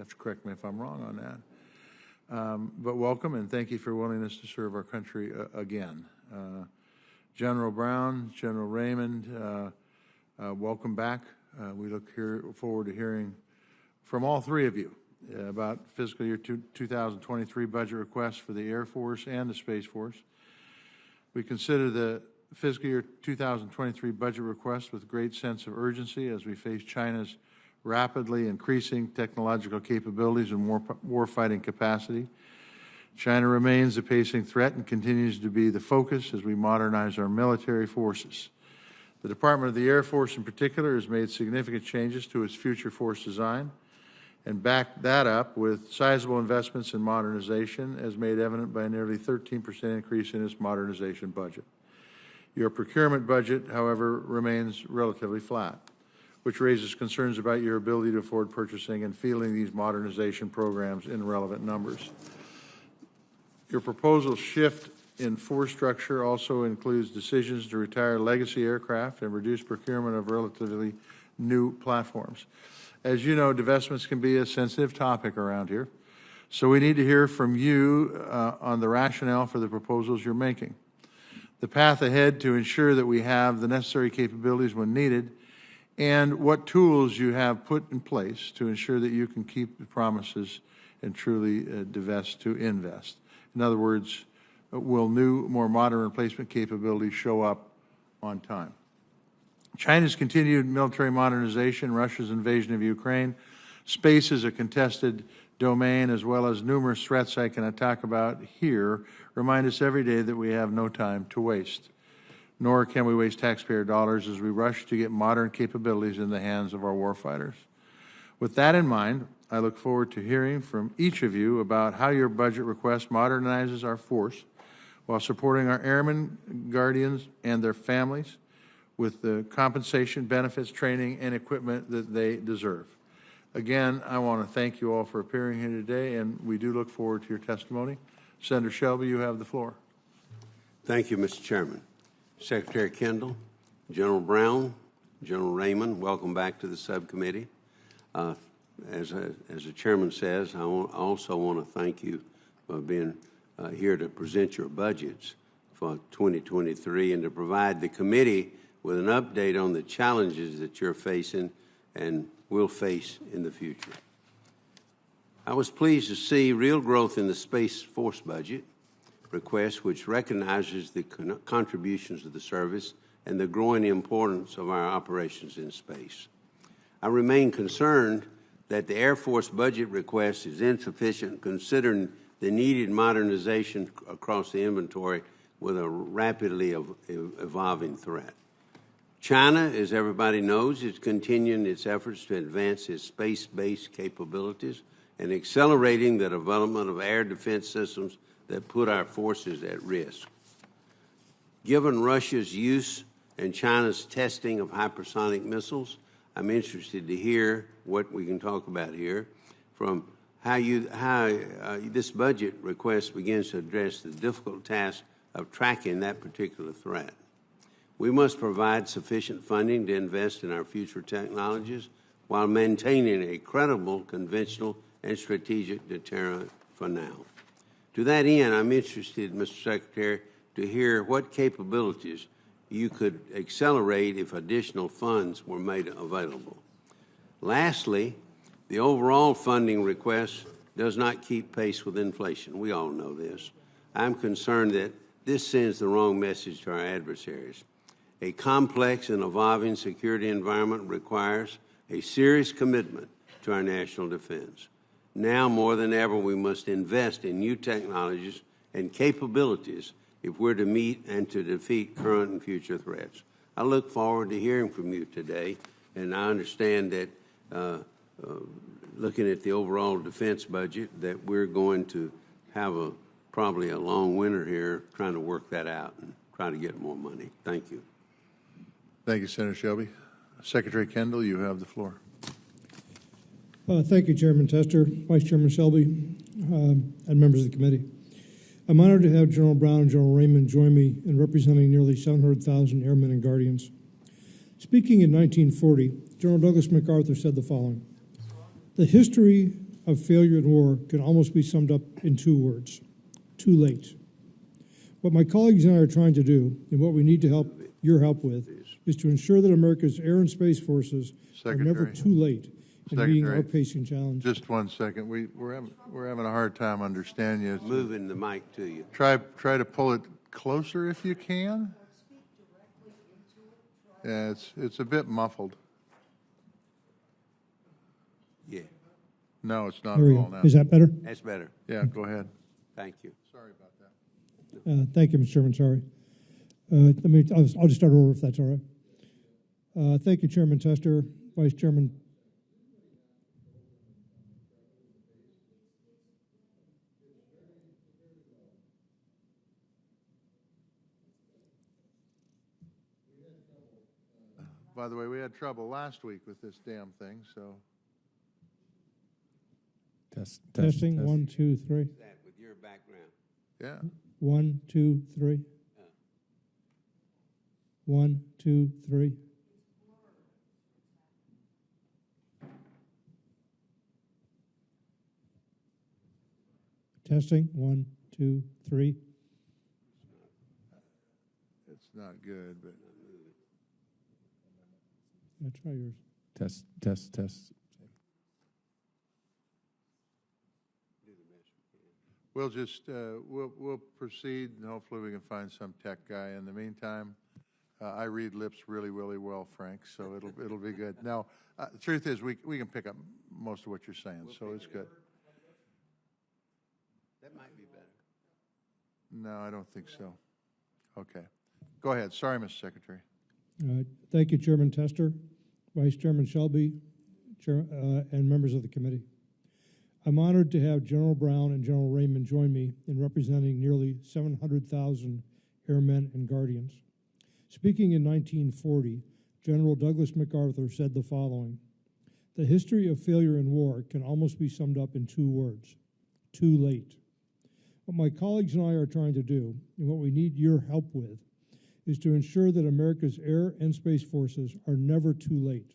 have to correct me if I'm wrong on that. But welcome, and thank you for your willingness to serve our country again. General Brown, General Raymond, welcome back. We look forward to hearing from all three of you about fiscal year 2023 budget requests for the Air Force and the Space Force. We consider the fiscal year 2023 budget request with great sense of urgency as we face China's rapidly increasing technological capabilities and warfighting capacity. China remains a pacing threat and continues to be the focus as we modernize our military forces. The Department of the Air Force in particular has made significant changes to its future force design and backed that up with sizable investments in modernization, as made evident by a nearly 13% increase in its modernization budget. Your procurement budget, however, remains relatively flat, which raises concerns about your ability to afford purchasing and fielding these modernization programs in relevant numbers. Your proposal shift in force structure also includes decisions to retire legacy aircraft and reduce procurement of relatively new platforms. As you know, divestments can be a sensitive topic around here, so we need to hear from you on the rationale for the proposals you're making, the path ahead to ensure that we have the necessary capabilities when needed, and what tools you have put in place to ensure that you can keep the promises and truly divest to invest. In other words, will new, more modern replacement capabilities show up on time? China's continued military modernization, Russia's invasion of Ukraine, space is a contested domain, as well as numerous threats I cannot talk about here, remind us every day that we have no time to waste. Nor can we waste taxpayer dollars as we rush to get modern capabilities in the hands of our warfighters. With that in mind, I look forward to hearing from each of you about how your budget request modernizes our force while supporting our airmen, guardians, and their families with the compensation, benefits, training, and equipment that they deserve. Again, I want to thank you all for appearing here today, and we do look forward to your testimony. Senator Shelby, you have the floor. Thank you, Mr. Chairman. Secretary Kendall, General Brown, General Raymond, welcome back to the subcommittee. As the chairman says, I also want to thank you for being here to present your budgets for 2023 and to provide the committee with an update on the challenges that you're facing and will face in the future. I was pleased to see real growth in the Space Force budget request, which recognizes the contributions of the service and the growing importance of our operations in space. I remain concerned that the Air Force budget request is insufficient considering the needed modernization across the inventory with a rapidly evolving threat. China, as everybody knows, is continuing its efforts to advance its space-based capabilities and accelerating the development of air defense systems that put our forces at risk. Given Russia's use and China's testing of hypersonic missiles, I'm interested to hear what we can talk about here from how this budget request begins to address the difficult task of tracking that particular threat. We must provide sufficient funding to invest in our future technologies while maintaining a credible, conventional, and strategic deterrent for now. To that end, I'm interested, Mr. Secretary, to hear what capabilities you could accelerate if additional funds were made available. Lastly, the overall funding request does not keep pace with inflation. We all know this. I'm concerned that this sends the wrong message to our adversaries. A complex and evolving security environment requires a serious commitment to our national defense. Now more than ever, we must invest in new technologies and capabilities if we're to meet and to defeat current and future threats. I look forward to hearing from you today, and I understand that looking at the overall defense budget, that we're going to have probably a long winter here trying to work that out and try to get more money. Thank you. Thank you, Senator Shelby. Secretary Kendall, you have the floor. Thank you, Chairman Tester, Vice Chairman Shelby, and members of the committee. I'm honored to have General Brown and General Raymond join me in representing nearly 700,000 airmen and guardians. Speaking in 1940, General Douglas MacArthur said the following: "The history of failure in war can almost be summed up in 2 words: too late. What my colleagues and I are trying to do, and what we need your help with, is to ensure that America's air and space forces are never too late in meeting our pacing challenge. Just 1 second. We're having a hard time understanding you. Moving the mic to you. Try to pull it closer if you can. Yeah, it's a bit muffled. Yeah, No, it's not There at we all go. now. Is that better? that's better. Yeah, go ahead. Thank you. Sorry about that. Thank you, Mr. Chairman. Sorry. I'll just start over if that's all right. Thank you, Chairman Tester, Vice Chairman. By the way, we had trouble last week with this damn thing, so. Testing, 1, 2, 3. That with your background. Yeah. 1, 2, 3. 1, 2, 3. Testing, 1, 2, 3. It's not good, but Yeah, try yours. Test. we'll just, we'll proceed, and hopefully we can find some tech guy. In the meantime, I read lips really, really well, Frank, so it'll be good. Now, the truth is, we can pick up most of what you're saying, so it's good. That might be better. No, I don't think so. Okay. Go ahead. Sorry, Mr. Secretary. Thank you, Chairman Tester, Vice Chairman Shelby, and members of the committee. I'm honored to have General Brown and General Raymond join me in representing nearly 700,000 airmen and guardians. Speaking in 1940, General Douglas MacArthur said the following: "The history of failure in war can almost be summed up in 2 words: too late." What my colleagues and I are trying to do, and what we need your help with, is to ensure that America's air and space forces are never too late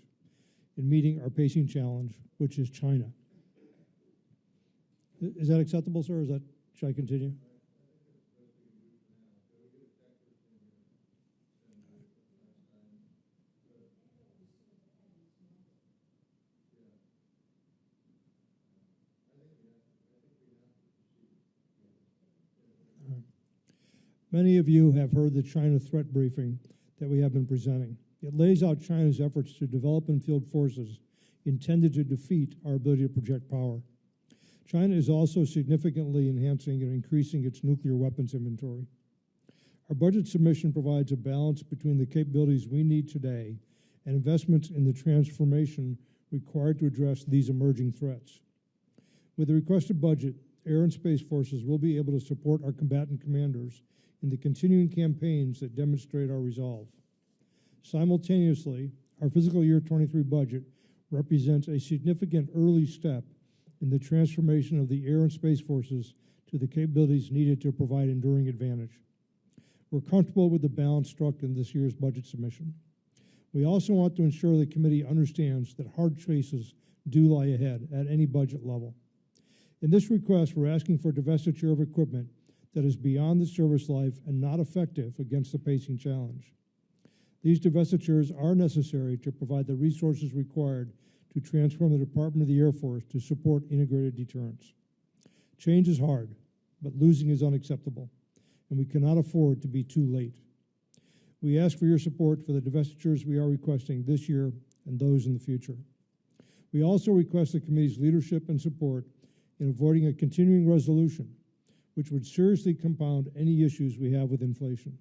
in meeting our pacing challenge, which is China. Is that acceptable, sir? Should I continue? Many of you have heard the China threat briefing that we have been presenting. It lays out China's efforts to develop and field forces intended to defeat our ability to project power. China is also significantly enhancing and increasing its nuclear weapons inventory. Our budget submission provides a balance between the capabilities we need today and investments in the transformation required to address these emerging threats. With the requested budget, Air and Space Forces will be able to support our combatant commanders in the continuing campaigns that demonstrate our resolve. Simultaneously, our fiscal year 23 budget represents a significant early step in the transformation of the Air and Space Forces to the capabilities needed to provide enduring advantage. We're comfortable with the balance struck in this year's budget submission. We also want to ensure the committee understands that hard choices do lie ahead at any budget level. In this request, we're asking for divestiture of equipment that is beyond the service life and not effective against the pacing challenge. These divestitures are necessary to provide the resources required to transform the Department of the Air Force to support integrated deterrence. Change is hard, but losing is unacceptable, and we cannot afford to be too late. We ask for your support for the divestitures we are requesting this year and those in the future. We also request the committee's leadership and support in avoiding a continuing resolution, which would seriously compound any issues we have with inflation.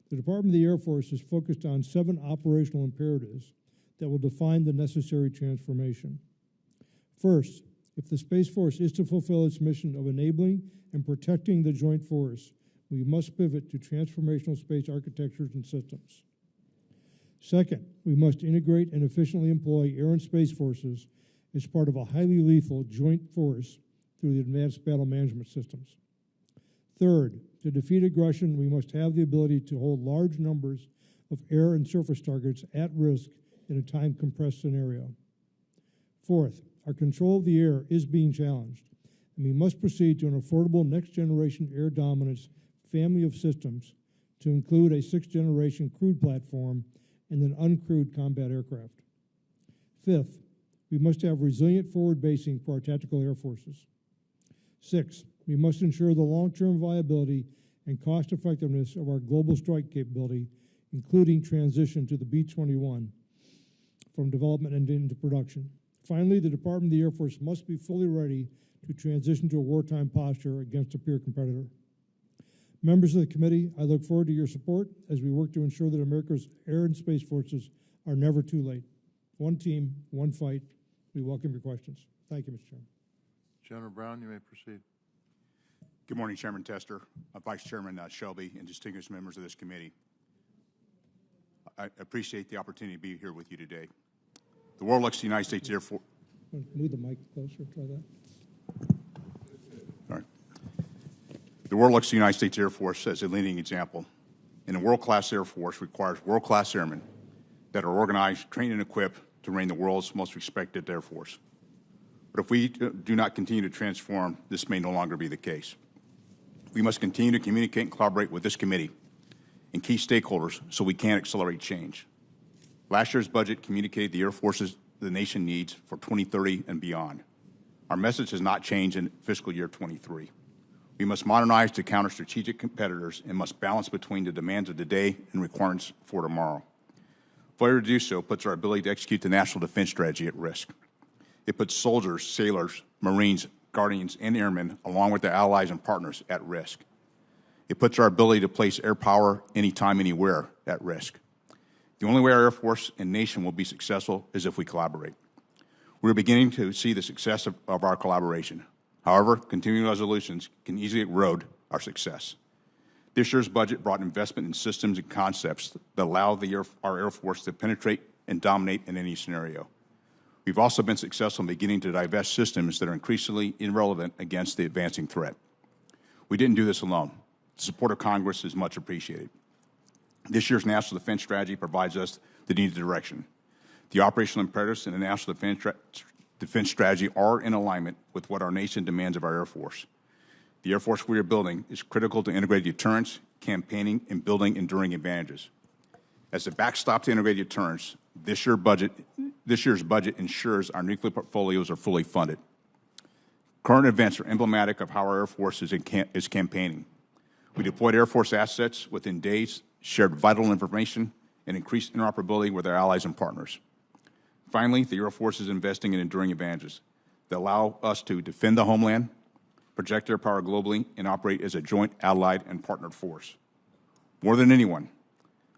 The Department of the Air Force is focused on 7 operational imperatives that will define the necessary transformation. First, if the Space Force is to fulfill its mission of enabling and protecting the joint force, we must pivot to transformational space architectures and systems. Second, we must integrate and efficiently employ air and space forces as part of a highly lethal joint force through the advanced battle management systems. Third, to defeat aggression, we must have the ability to hold large numbers of air and surface targets at risk in a time-compressed scenario. Fourth, our control of the air is being challenged, and we must proceed to an affordable next-generation air dominance family of systems to include a sixth-generation crewed platform and an uncrewed combat aircraft. Fifth, we must have resilient forward basing for our tactical air forces. Six, we must ensure the long-term viability and cost-effectiveness of our global strike capability, including transition to the B-21 from development and into production. Finally, the Department of the Air Force must be fully ready to transition to a wartime posture against a peer competitor. Members of the committee, I look forward to your support as we work to ensure that America's air and space forces are never too late. One team, one fight. We welcome your questions. Thank you, Mr. Chairman. General Brown, you may proceed. Good morning, Chairman Tester, Vice Chairman Shelby, and distinguished members of this committee. I appreciate the opportunity to be here with you today. The world looks to the United States Air Force. Move the mic closer, try that. All right. The world looks to the United States Air Force as a leading example. And a world-class Air Force requires world-class airmen that are organized, trained, and equipped to reign the world's most respected Air Force. But if we do not continue to transform, this may no longer be the case. We must continue to communicate and collaborate with this committee and key stakeholders so we can accelerate change. Last year's budget communicated the Air Force's the nation needs for 2030 and beyond. Our message has not changed in fiscal year 23. We must modernize to counter strategic competitors and must balance between the demands of today and requirements for tomorrow. Failure to do so puts our ability to execute the national defense strategy at risk. It puts soldiers, sailors, Marines, Guardians, and airmen, along with their allies and partners, at risk. It puts our ability to place air power anytime, anywhere at risk. The only way our Air Force and nation will be successful is if we collaborate. We're beginning to see the success of our collaboration. However, continuing resolutions can easily erode our success. This year's budget brought investment in systems and concepts that allow our Air Force to penetrate and dominate in any scenario. We've also been successful in beginning to divest systems that are increasingly irrelevant against the advancing threat. We didn't do this alone. The support of Congress is much appreciated. This year's National Defense Strategy provides us the needed direction. The operational imperatives in the National Defense Strategy are in alignment with what our nation demands of our Air Force. The Air Force we are building is critical to integrated deterrence, campaigning, and building enduring advantages. As a backstop to integrated deterrence, this year's budget ensures our nuclear portfolios are fully funded. Current events are emblematic of how our Air Force is campaigning. We deployed Air Force assets within days, shared vital information, and increased interoperability with our allies and partners. Finally, the Air Force is investing in enduring advantages that allow us to defend the homeland, project air power globally, and operate as a joint allied and partnered force. More than anyone,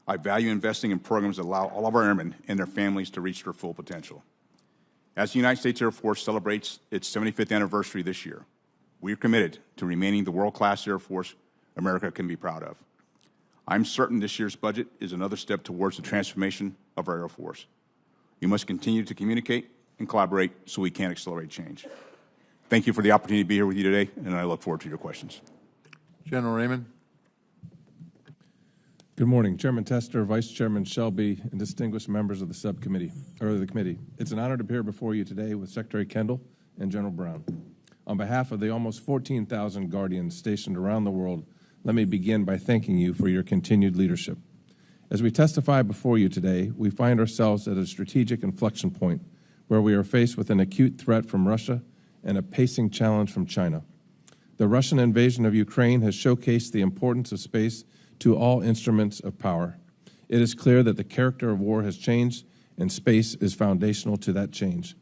I value investing in programs that allow all of our airmen and their families to reach their full potential. As the United States Air Force celebrates its 75th anniversary this year, we are committed to remaining the world-class Air Force America can be proud of. I'm certain this year's budget is another step towards the transformation of our Air Force. We must continue to communicate and collaborate so we can accelerate change. Thank you for the opportunity to be here with you today, and I look forward to your questions. General Raymond. Good morning, Chairman Tester, Vice Chairman Shelby, and distinguished members of the subcommittee, or the committee. It's an honor to appear before you today with Secretary Kendall and General Brown. On behalf of the almost 14,000 Guardians stationed around the world, let me begin by thanking you for your continued leadership. As we testify before you today, we find ourselves at a strategic inflection point where we are faced with an acute threat from Russia and a pacing challenge from China. The Russian invasion of Ukraine has showcased the importance of space to all instruments of power. It is clear that the character of war has changed, and space is foundational to that change.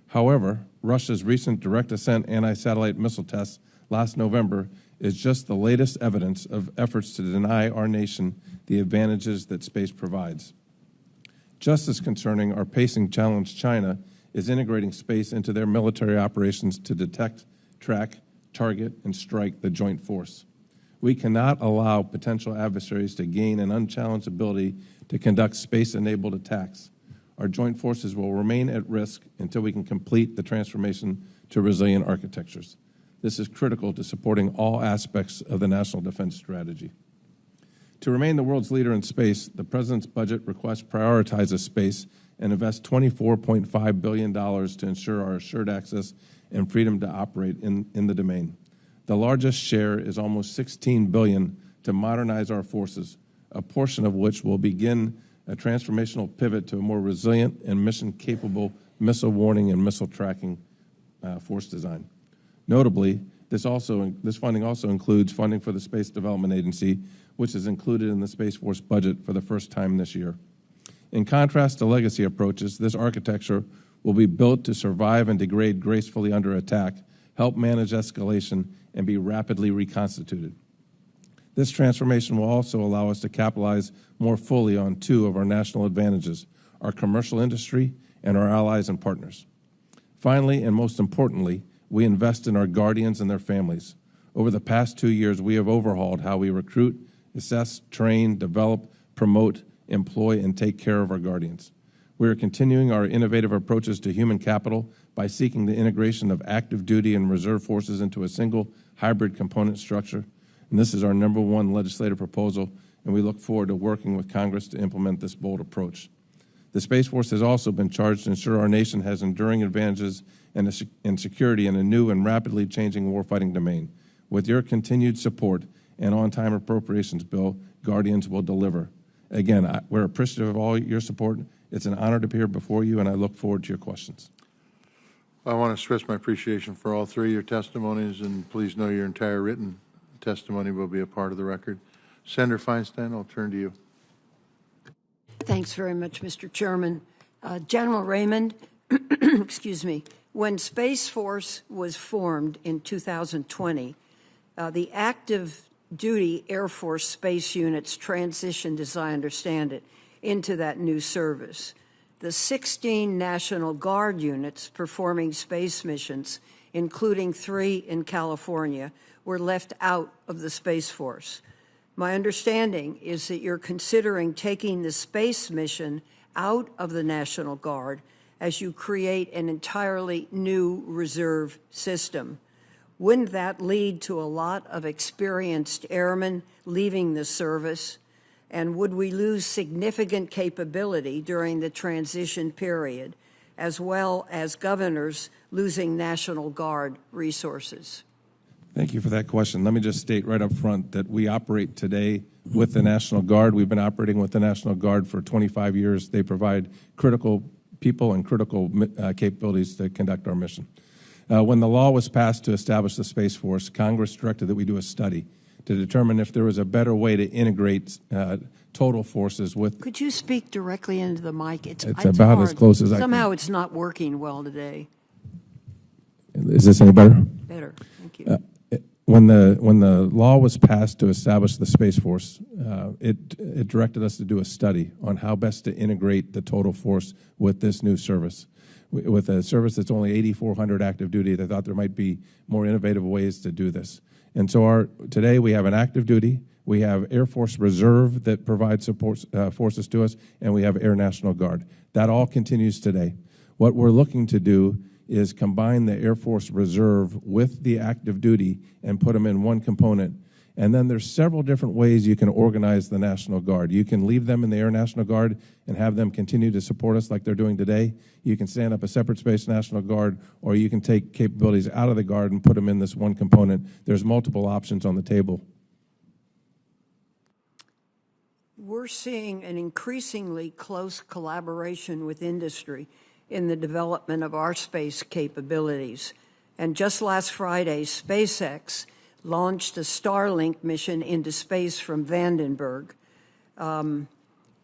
However, Russia's recent direct ascent anti-satellite missile tests last November is just the latest evidence of efforts to deny our nation the advantages that space provides. Just as concerning, our pacing challenge China is integrating space into their military operations to detect, track, target, and strike the joint force. We cannot allow potential adversaries to gain an unchallenged ability to conduct space-enabled attacks. Our joint forces will remain at risk until we can complete the transformation to resilient architectures. This is critical to supporting all aspects of the National Defense Strategy. To remain the world's leader in space, the President's budget request prioritizes space and invest $24.5 billion to ensure our assured access and freedom to operate in the domain. The largest share is almost $16 billion to modernize our forces, a portion of which will begin a transformational pivot to a more resilient and mission-capable missile warning and missile tracking force design. Notably, this funding also includes funding for the Space Development Agency, which is included in the Space Force budget for the first time this year. In contrast to legacy approaches, this architecture will be built to survive and degrade gracefully under attack, help manage escalation, and be rapidly reconstituted. This transformation will also allow us to capitalize more fully on two of our national advantages, our commercial industry and our allies and partners. Finally, and most importantly, we invest in our guardians and their families. Over the past 2 years, we have overhauled how we recruit, assess, train, develop, promote, employ, and take care of our guardians. We are continuing our innovative approaches to human capital by seeking the integration of active duty and reserve forces into a single hybrid component structure. And this is our #1 legislative proposal, and we look forward to working with Congress to implement this bold approach. The Space Force has also been charged to ensure our nation has enduring advantages and security in a new and rapidly changing warfighting domain. With your continued support and on-time appropriations bill, Guardians will deliver. Again, we're appreciative of all your support. It's an honor to appear before you, and I look forward to your questions. I want to stress my appreciation for all three of your testimonies, and please know your entire written testimony will be a part of the record. Senator Feinstein, I'll turn to you. Thanks very much, Mr. Chairman. General Raymond, excuse me, when Space Force was formed in 2020, the active duty Air Force space units transitioned, as I understand it, into that new service. The 16 National Guard units performing space missions, including 3 in California, were left out of the Space Force. My understanding is that you're considering taking the space mission out of the National Guard as you create an entirely new reserve system. Wouldn't that lead to a lot of experienced airmen leaving the service? And would we lose significant capability during the transition period, as well as governors losing National Guard resources? Thank you for that question. Let me just state right up front that we operate today with the National Guard. We've been operating with the National Guard for 25 years. They provide critical people and critical capabilities to conduct our mission. When the law was passed to establish the Space Force, Congress directed that we do a study to determine if there was a better way to integrate total forces with. Could you speak directly into the mic? It's about hard. as close as I can. Somehow it's not working well today. Is this any better? Better, thank you. When the law was passed to establish the Space Force, it directed us to do a study on how best to integrate the total force with this new service. With a service that's only 8,400 active duty, they thought there might be more innovative ways to do this. And so today we have an active duty, we have Air Force Reserve that provides support forces to us, and we have Air National Guard. That all continues today. What we're looking to do is combine the Air Force Reserve with the active duty and put them in one component. And then there's several different ways you can organize the National Guard. You can leave them in the Air National Guard and have them continue to support us like they're doing today. You can stand up a separate Space National Guard, or you can take capabilities out of the Guard and put them in this one component. There's multiple options on the table. We're seeing an increasingly close collaboration with industry in the development of our space capabilities. And just last Friday, SpaceX launched a Starlink mission into space from Vandenberg.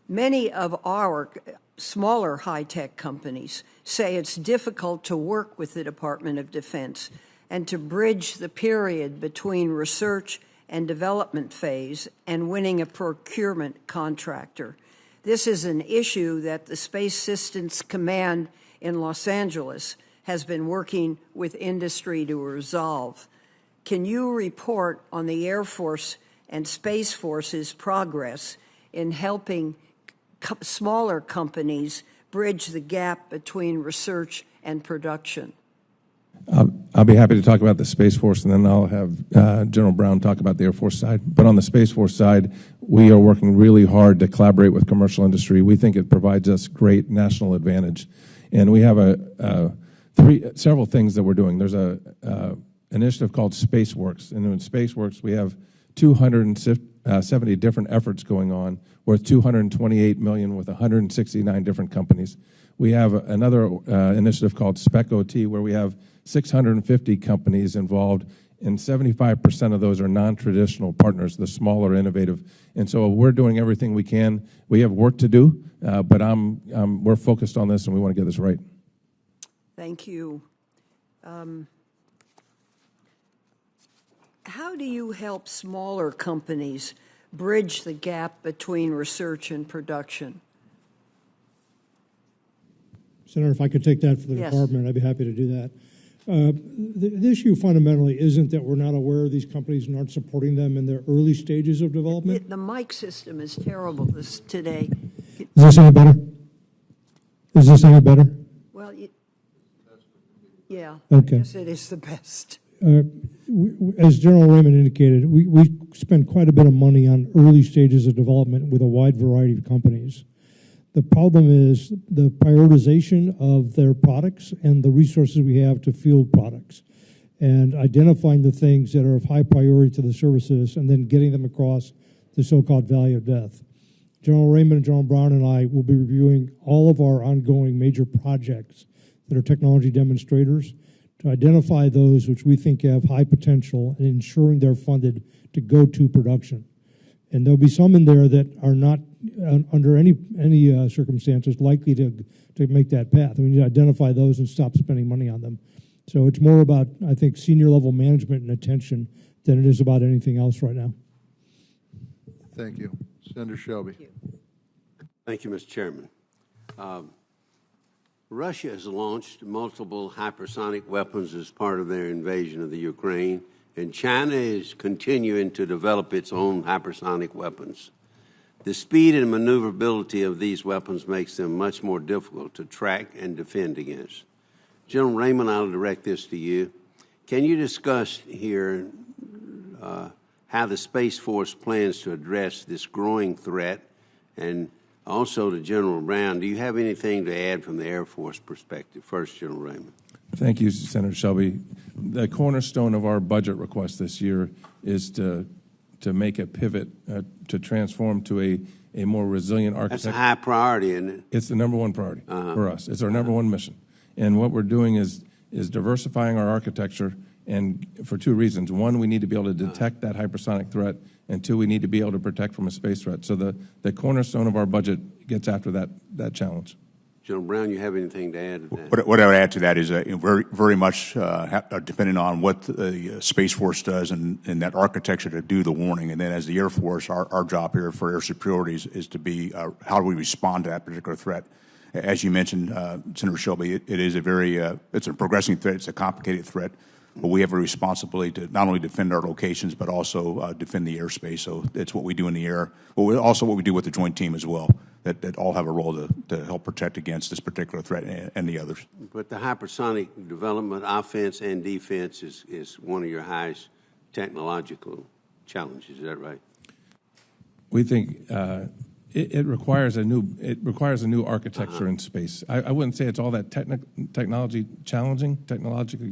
Many of our smaller high-tech companies say it's difficult to work with the Department of Defense and to bridge the period between research and development phase and winning a procurement contractor. This is an issue that the Space Systems Command in Los Angeles has been working with industry to resolve. Can you report on the Air Force and Space Force's progress in helping smaller companies bridge the gap between research and production? I'll be happy to talk about the Space Force, and then I'll have General Brown talk about the Air Force side. But on the Space Force side, we are working really hard to collaborate with commercial industry. We think it provides us great national advantage. And we have several things that we're doing. There's a initiative called SpaceWorks, and in SpaceWorks we have 270 different efforts going on, worth $228 million with 169 different companies. We have another initiative called SpecOT, where we have 650 companies involved, and 75% of those are non-traditional partners, the smaller, innovative. And so we're doing everything we can. We have work to do, but we're focused on this, and we want to get this right. Thank you. How do you help smaller companies bridge the gap between research and production? Senator, if I could take that for the Yes. department, I'd be happy to do that. The issue fundamentally isn't that we're not aware of these companies and aren't supporting them in their early stages of development. The mic system is terrible today. Is this any better? Is this any better? Well, yeah, Okay. I guess it is the best. As General Raymond indicated, we spend quite a bit of money on early stages of development with a wide variety of companies. The problem is the prioritization of their products and the resources we have to field products, and identifying the things that are of high priority to the services and then getting them across the so-called valley of death. General Raymond and General Brown and I will be reviewing all of our ongoing major projects that are technology demonstrators to identify those which we think have high potential and ensuring they're funded to go to production. And there'll be some in there that are not under any circumstances likely to make that path. We need to identify those and stop spending money on them. So it's more about, I think, senior level management and attention than it is about anything else right now. Thank you. Senator Shelby. Thank you, Mr. Chairman. Russia has launched multiple hypersonic weapons as part of their invasion of the Ukraine, and China is continuing to develop its own hypersonic weapons. The speed and maneuverability of these weapons makes them much more difficult to track and defend against. General Raymond, I'll direct this to you. Can you discuss here how the Space Force plans to address this growing threat? And also to General Brown, do you have anything to add from the Air Force perspective? First, General Raymond. Thank you, Senator Shelby. The cornerstone of our budget request this year is to make a pivot, to transform to a more resilient architecture. That's a high priority, isn't it? It's the number one priority for us. It's our number one mission. And what we're doing is diversifying our architecture, and for two reasons. One, we need to be able to detect that hypersonic threat, and two, we need to be able to protect from a space threat. So the cornerstone of our budget gets after that challenge. General Brown, you have anything to add to that? What I would add to that is very much depending on what the Space Force does and that architecture to do the warning. And then as the Air Force, our job here for air superiority is to be how do we respond to that particular threat. As you mentioned, Senator Shelby, it is it's a progressing threat, it's a complicated threat, but we have a responsibility to not only defend our locations, but also defend the airspace. So it's what we do in the air, but also what we do with the joint team as well, that all have a role to help protect against this particular threat and the others. But the hypersonic development, offense and defense, is one of your highest technological challenges. Is that right? We think it requires a new architecture in space. I wouldn't say it's all that technologically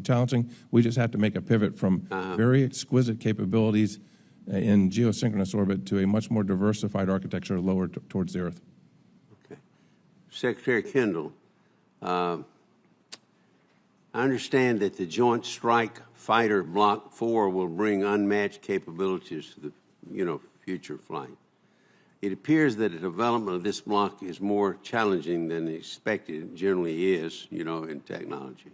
challenging. We just have to make a pivot from very exquisite capabilities in geosynchronous orbit to a much more diversified architecture lower towards the Earth. Okay. Secretary Kendall, I understand that the Joint Strike Fighter Block 4 will bring unmatched capabilities to the future flight. It appears that the development of this block is more challenging than expected. It generally is, in technology.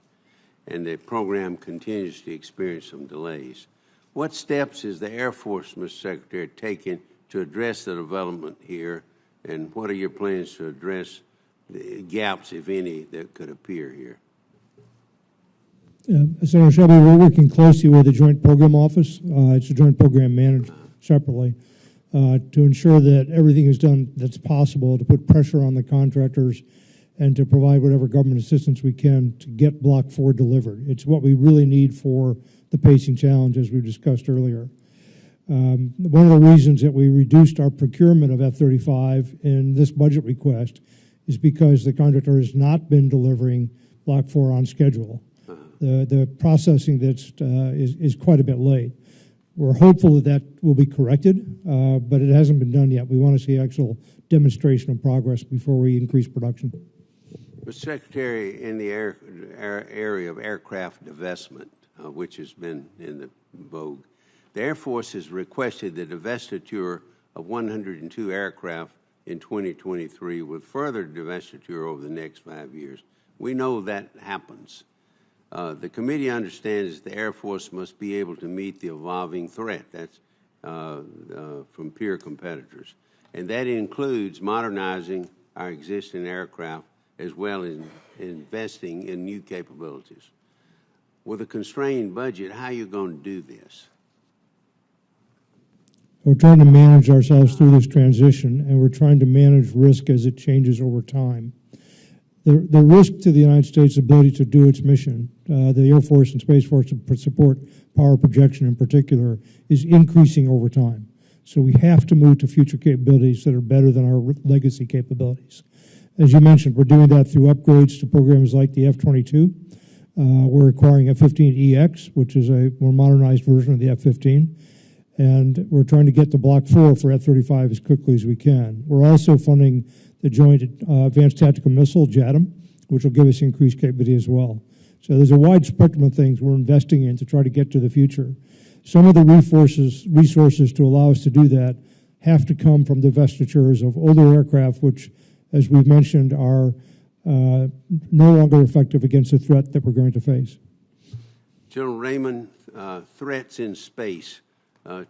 And the program continues to experience some delays. What steps is the Air Force, Mr. Secretary, taking to address the development here, and what are your plans to address the gaps, if any, that could appear here? Senator Shelby, we're working closely with the Joint Program Office. It's a joint program managed separately. To ensure that everything is done that's possible to put pressure on the contractors and to provide whatever government assistance we can to get Block 4 delivered. It's what we really need for the pacing challenge, as we discussed earlier. One of the reasons that we reduced our procurement of F-35 in this budget request is because the contractor has not been delivering Block 4 on schedule. The processing is quite a bit late. We're hopeful that will be corrected, but it hasn't been done yet. We want to see actual demonstration of progress before we increase production. Mr. Secretary, in the area of aircraft divestment, which has been in the vogue, the Air Force has requested the divestiture of 102 aircraft in 2023 with further divestiture over the next 5 years. We know that happens. The committee understands the Air Force must be able to meet the evolving threat that's from peer competitors, and that includes modernizing our existing aircraft as well as investing in new capabilities. With a constrained budget, how are you going to do this? We're trying to manage ourselves through this transition, and we're trying to manage risk as it changes over time. The risk to the United States' ability to do its mission, the Air Force and Space Force to support power projection in particular, is increasing over time. So we have to move to future capabilities that are better than our legacy capabilities. As you mentioned, we're doing that through upgrades to programs like the F-22. We're acquiring F-15EX, which is a more modernized version of the F-15. And we're trying to get to Block 4 for F-35 as quickly as we can. We're also funding the Joint Advanced Tactical Missile, JATM, which will give us increased capability as well. So there's a wide spectrum of things we're investing in to try to get to the future. Some of the resources to allow us to do that have to come from divestitures of older aircraft, which, as we've mentioned, are no longer effective against the threat that we're going to face. General Raymond, threats in space.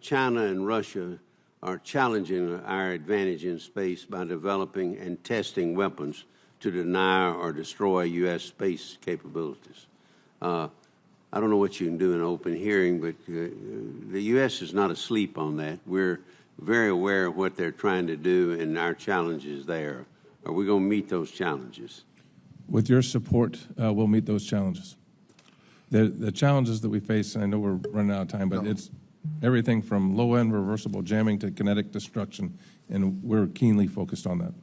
China and Russia are challenging our advantage in space by developing and testing weapons to deny or destroy U.S. space capabilities. I don't know what you can do in an open hearing, but the U.S. is not asleep on that. We're very aware of what they're trying to do and our challenges there. Are we going to meet those challenges? With your support, we'll meet those challenges. The challenges that we face, and I know we're running out of time, but it's everything from low-end reversible jamming to kinetic destruction, and we're keenly focused on that.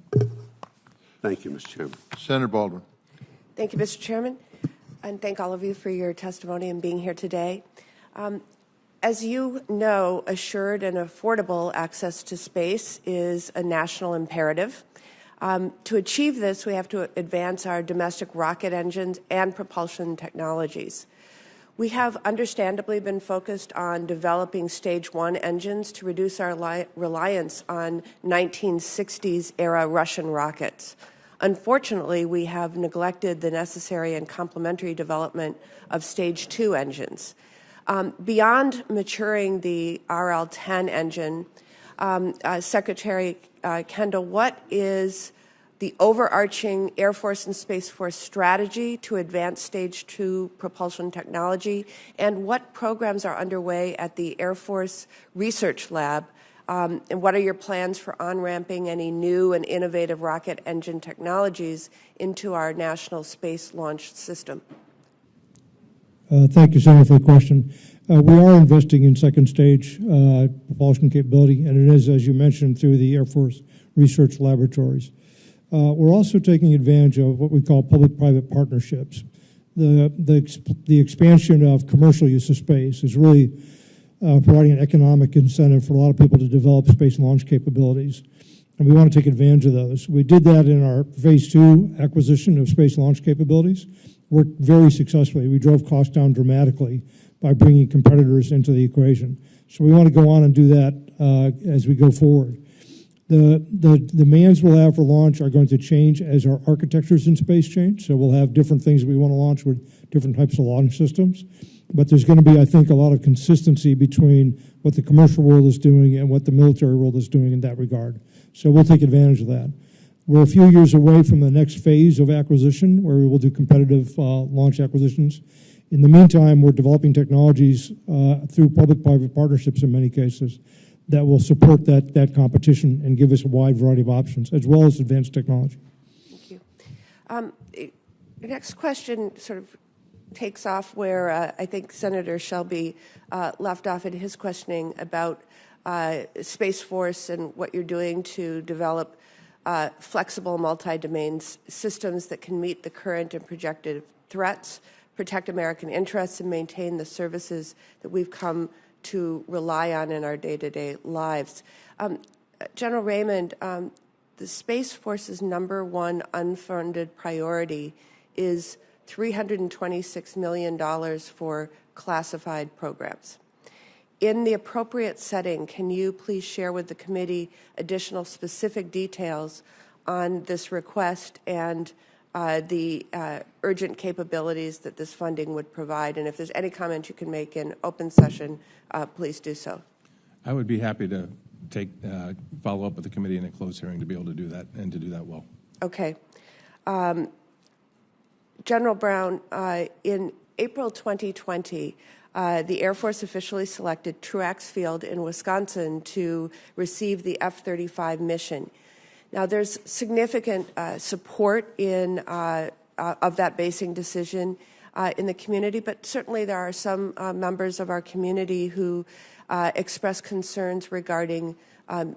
Thank you, Mr. Chairman. Senator Baldwin. Thank you, Mr. Chairman, and thank all of you for your testimony and being here today. As you know, assured and affordable access to space is a national imperative. To achieve this, we have to advance our domestic rocket engines and propulsion technologies. We have understandably been focused on developing Stage 1 engines to reduce our reliance on 1960s-era Russian rockets. Unfortunately, we have neglected the necessary and complementary development of Stage 2 engines. Beyond maturing the RL-10 engine, Secretary Kendall, what is the overarching Air Force and Space Force strategy to advance Stage 2 propulsion technology, and what programs are underway at the Air Force Research Lab, and what are your plans for on-ramping any new and innovative rocket engine technologies into our national space launch system? Thank you, Senator, for the question. We are investing in second stage propulsion capability, and it is, as you mentioned, through the Air Force Research Laboratories. We're also taking advantage of what we call public-private partnerships. The expansion of commercial use of space is really providing an economic incentive for a lot of people to develop space launch capabilities, and we want to take advantage of those. We did that in our Phase 2 acquisition of space launch capabilities. Worked very successfully. We drove costs down dramatically by bringing competitors into the equation. So we want to go on and do that as we go forward. The demands we'll have for launch are going to change as our architectures in space change. So we'll have different things that we want to launch with different types of launch systems. But there's going to be, I think, a lot of consistency between what the commercial world is doing and what the military world is doing in that regard. So we'll take advantage of that. We're a few years away from the next phase of acquisition where we will do competitive launch acquisitions. In the meantime, we're developing technologies through public-private partnerships in many cases that will support that competition and give us a wide variety of options, as well as advanced technology. Thank you. The next question sort of takes off where I think Senator Shelby left off in his questioning about Space Force and what you're doing to develop flexible multi-domain systems that can meet the current and projected threats, protect American interests, and maintain the services that we've come to rely on in our day-to-day lives. General Raymond, the Space Force's #1 unfunded priority is $326 million for classified programs. In the appropriate setting, can you please share with the committee additional specific details on this request and the urgent capabilities that this funding would provide? And if there's any comment you can make in open session, please do so. I would be happy to follow up with the committee in a closed hearing to be able to do that and to do that well. Okay. General Brown, in April 2020, the Air Force officially selected Truax Field in Wisconsin to receive the F-35 mission. Now, there's significant support of that basing decision in the community, but certainly there are some members of our community who express concerns regarding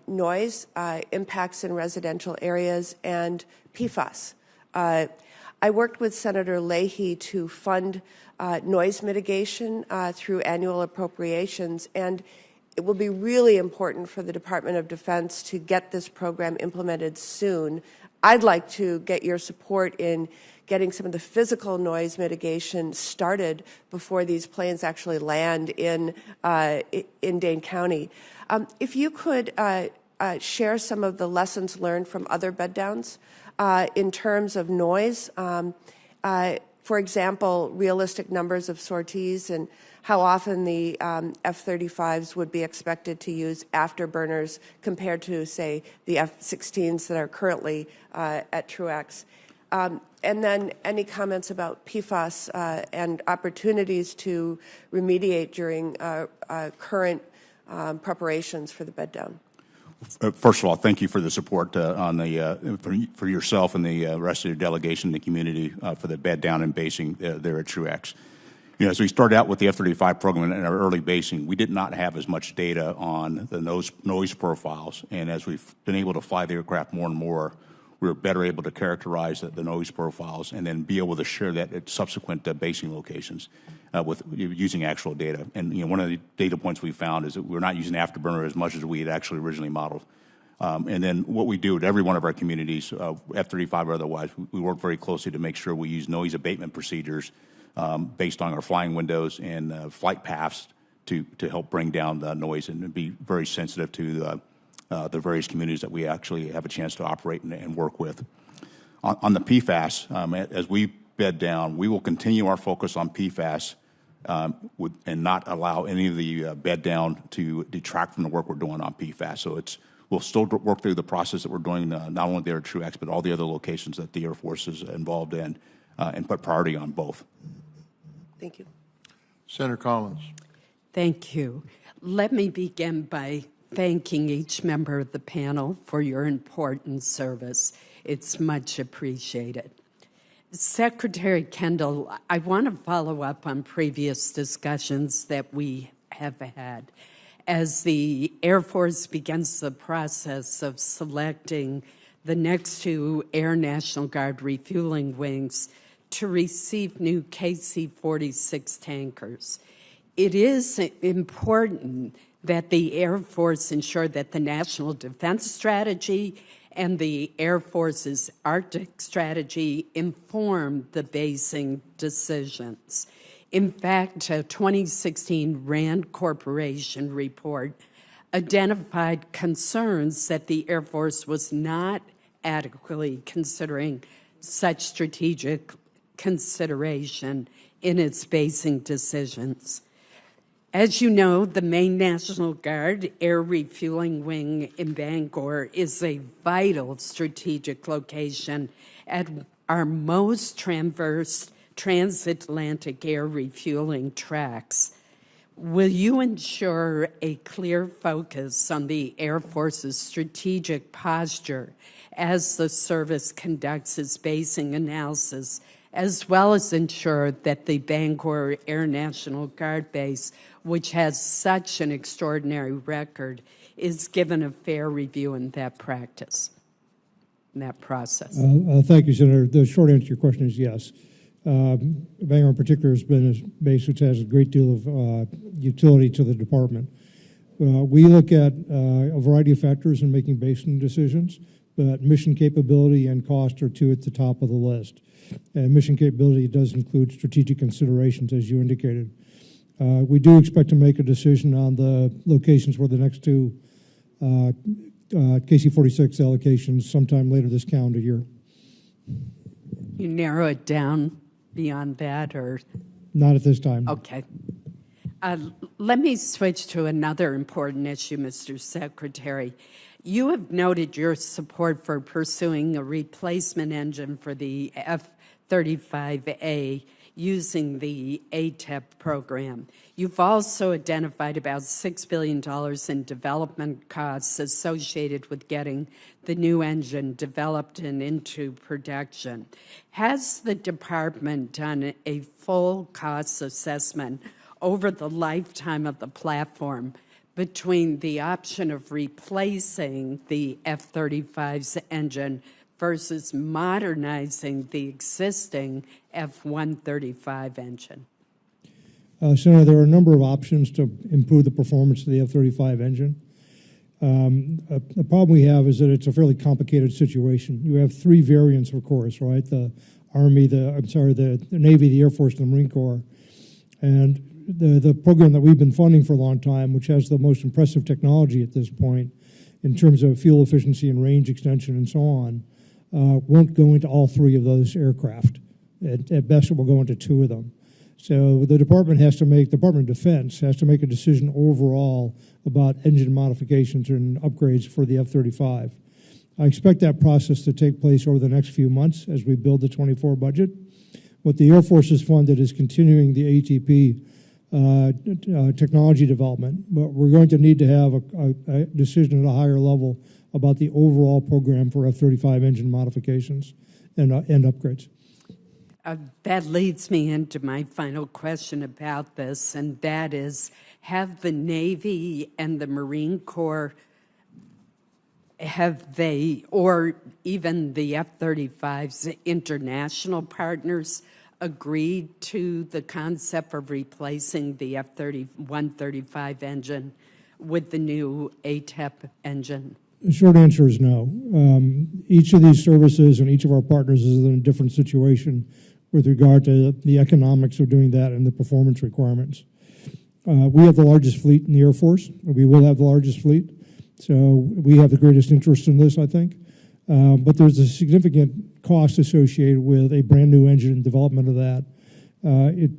noise, impacts in residential areas, and PFAS. I worked with Senator Leahy to fund noise mitigation through annual appropriations, and it will be really important for the Department of Defense to get this program implemented soon. I'd like to get your support in getting some of the physical noise mitigation started before these planes actually land in Dane County. If you could share some of the lessons learned from other bed downs in terms of noise, for example, realistic numbers of sorties and how often the F-35s would be expected to use afterburners compared to, say, the F-16s that are currently at Truax. And then any comments about PFAS and opportunities to remediate during current preparations for the bed down? First of all, thank you for the support for yourself and the rest of your delegation and the community for the bed down and basing there at Truax. You know, as we started out with the F-35 program and our early basing, we did not have as much data on the noise profiles, and as we've been able to fly the aircraft more and more, we were better able to characterize the noise profiles and then be able to share that at subsequent basing locations with using actual data. And you know, one of the data points we found is that we're not using afterburner as much as we had actually originally modeled. And then what we do at every one of our communities, F-35 or otherwise, we work very closely to make sure we use noise abatement procedures based on our flying windows and flight paths to help bring down the noise and be very sensitive to the various communities that we actually have a chance to operate and work with. On the PFAS, as we bed down, we will continue our focus on PFAS and not allow any of the bed down to detract from the work we're doing on PFAS. So we'll still work through the process that we're doing not only there at Truax, but all the other locations that the Air Force is involved in and put priority on both. Thank you. Senator Collins. Thank you. Let me begin by thanking each member of the panel for your important service. It's much appreciated. Secretary Kendall, I want to follow up on previous discussions that we have had. As the Air Force begins the process of selecting the next two Air National Guard refueling wings to receive new KC-46 tankers, it is important that the Air Force ensure that the National Defense Strategy and the Air Force's Arctic strategy inform the basing decisions. In fact, a 2016 RAND Corporation report identified concerns that the Air Force was not adequately considering such strategic consideration in its basing decisions. As you know, the Maine National Guard Air Refueling Wing in Bangor is a vital strategic location at our most traversed transatlantic air refueling tracks. Will you ensure a clear focus on the Air Force's strategic posture as the service conducts its basing analysis, as well as ensure that the Bangor Air National Guard Base, which has such an extraordinary record, is given a fair review in that practice, in that process? Thank you, Senator. The short answer to your question is yes. Bangor in particular has been a base which has a great deal of utility to the department. We look at a variety of factors in making basing decisions, but mission capability and cost are two at the top of the list. And mission capability does include strategic considerations, as you indicated. We do expect to make a decision on the locations for the next two KC-46 allocations sometime later this calendar year. You narrow it down beyond that, or? Not at this time. Okay. Let me switch to another important issue, Mr. Secretary. You have noted your support for pursuing a replacement engine for the F-35A using the ATEP program. You've also identified about $6 billion in development costs associated with getting the new engine developed and into production. Has the department done a full cost assessment over the lifetime of the platform between the option of replacing the F-35's engine versus modernizing the existing F-135 engine? Senator, there are a number of options to improve the performance of the F-35 engine. The problem we have is that it's a fairly complicated situation. You have three variants, of course, right? The Army, the Navy, the Air Force, and the Marine Corps. And the program that we've been funding for a long time, which has the most impressive technology at this point in terms of fuel efficiency and range extension and so on, won't go into all three of those aircraft. At best, it will go into two of them. So the Department of Defense has to make a decision overall about engine modifications and upgrades for the F-35. I expect that process to take place over the next few months as we build the 24 budget. What the Air Force has funded is continuing the ATP technology development, but we're going to need to have a decision at a higher level about the overall program for F-35 engine modifications and upgrades. That leads me into my final question about this, and that is, have the Navy and the Marine Corps, or even the F-35's international partners, agreed to the concept of replacing the F-135 engine with the new ATEP engine? The short answer is no. Each of these services and each of our partners is in a different situation with regard to the economics of doing that and the performance requirements. We have the largest fleet in the Air Force. We will have the largest fleet. So we have the greatest interest in this, I think. But there's a significant cost associated with a brand new engine and development of that.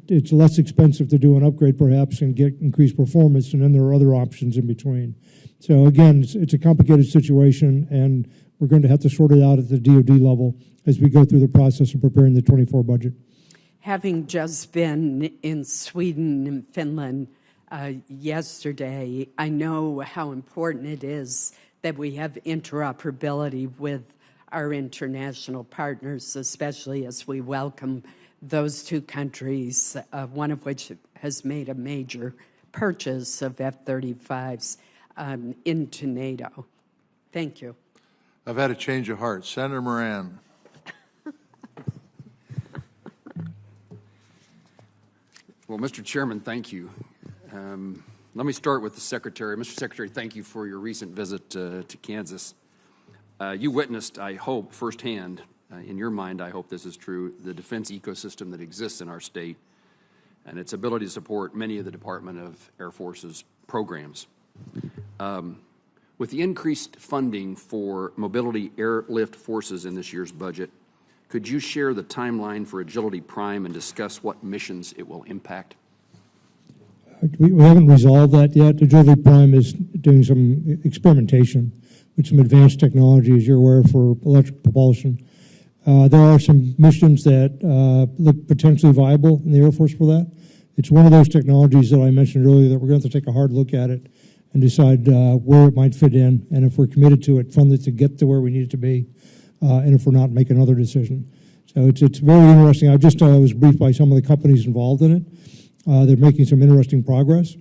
It's less expensive to do an upgrade, perhaps, and get increased performance, and then there are other options in between. So again, it's a complicated situation, and we're going to have to sort it out at the DoD level as we go through the process of preparing the 24 budget. Having just been in Sweden and Finland yesterday, I know how important it is that we have interoperability with our international partners, especially as we welcome those two countries, one of which has made a major purchase of F-35s into NATO. Thank you. I've had a change of heart. Senator Moran. Well, Mr. Chairman, thank you. Let me start with the Secretary. Mr. Secretary, thank you for your recent visit to Kansas. You witnessed, I hope, firsthand, in your mind, I hope this is true, the defense ecosystem that exists in our state and its ability to support many of the Department of Air Force's programs. With the increased funding for mobility airlift forces in this year's budget, could you share the timeline for Agility Prime and discuss what missions it will impact? We haven't resolved that yet. Agility Prime is doing some experimentation with some advanced technology, as you're aware, for electric propulsion. There are some missions that look potentially viable in the Air Force for that, It's one of those technologies that I mentioned earlier that we're going to have to take a hard look at it and decide where it might fit in, and if we're committed to it, fund it to get to where we need it to be, and if we're not, make another decision. So it's very interesting. I just was briefed by some of the companies involved in it. They're making some interesting progress,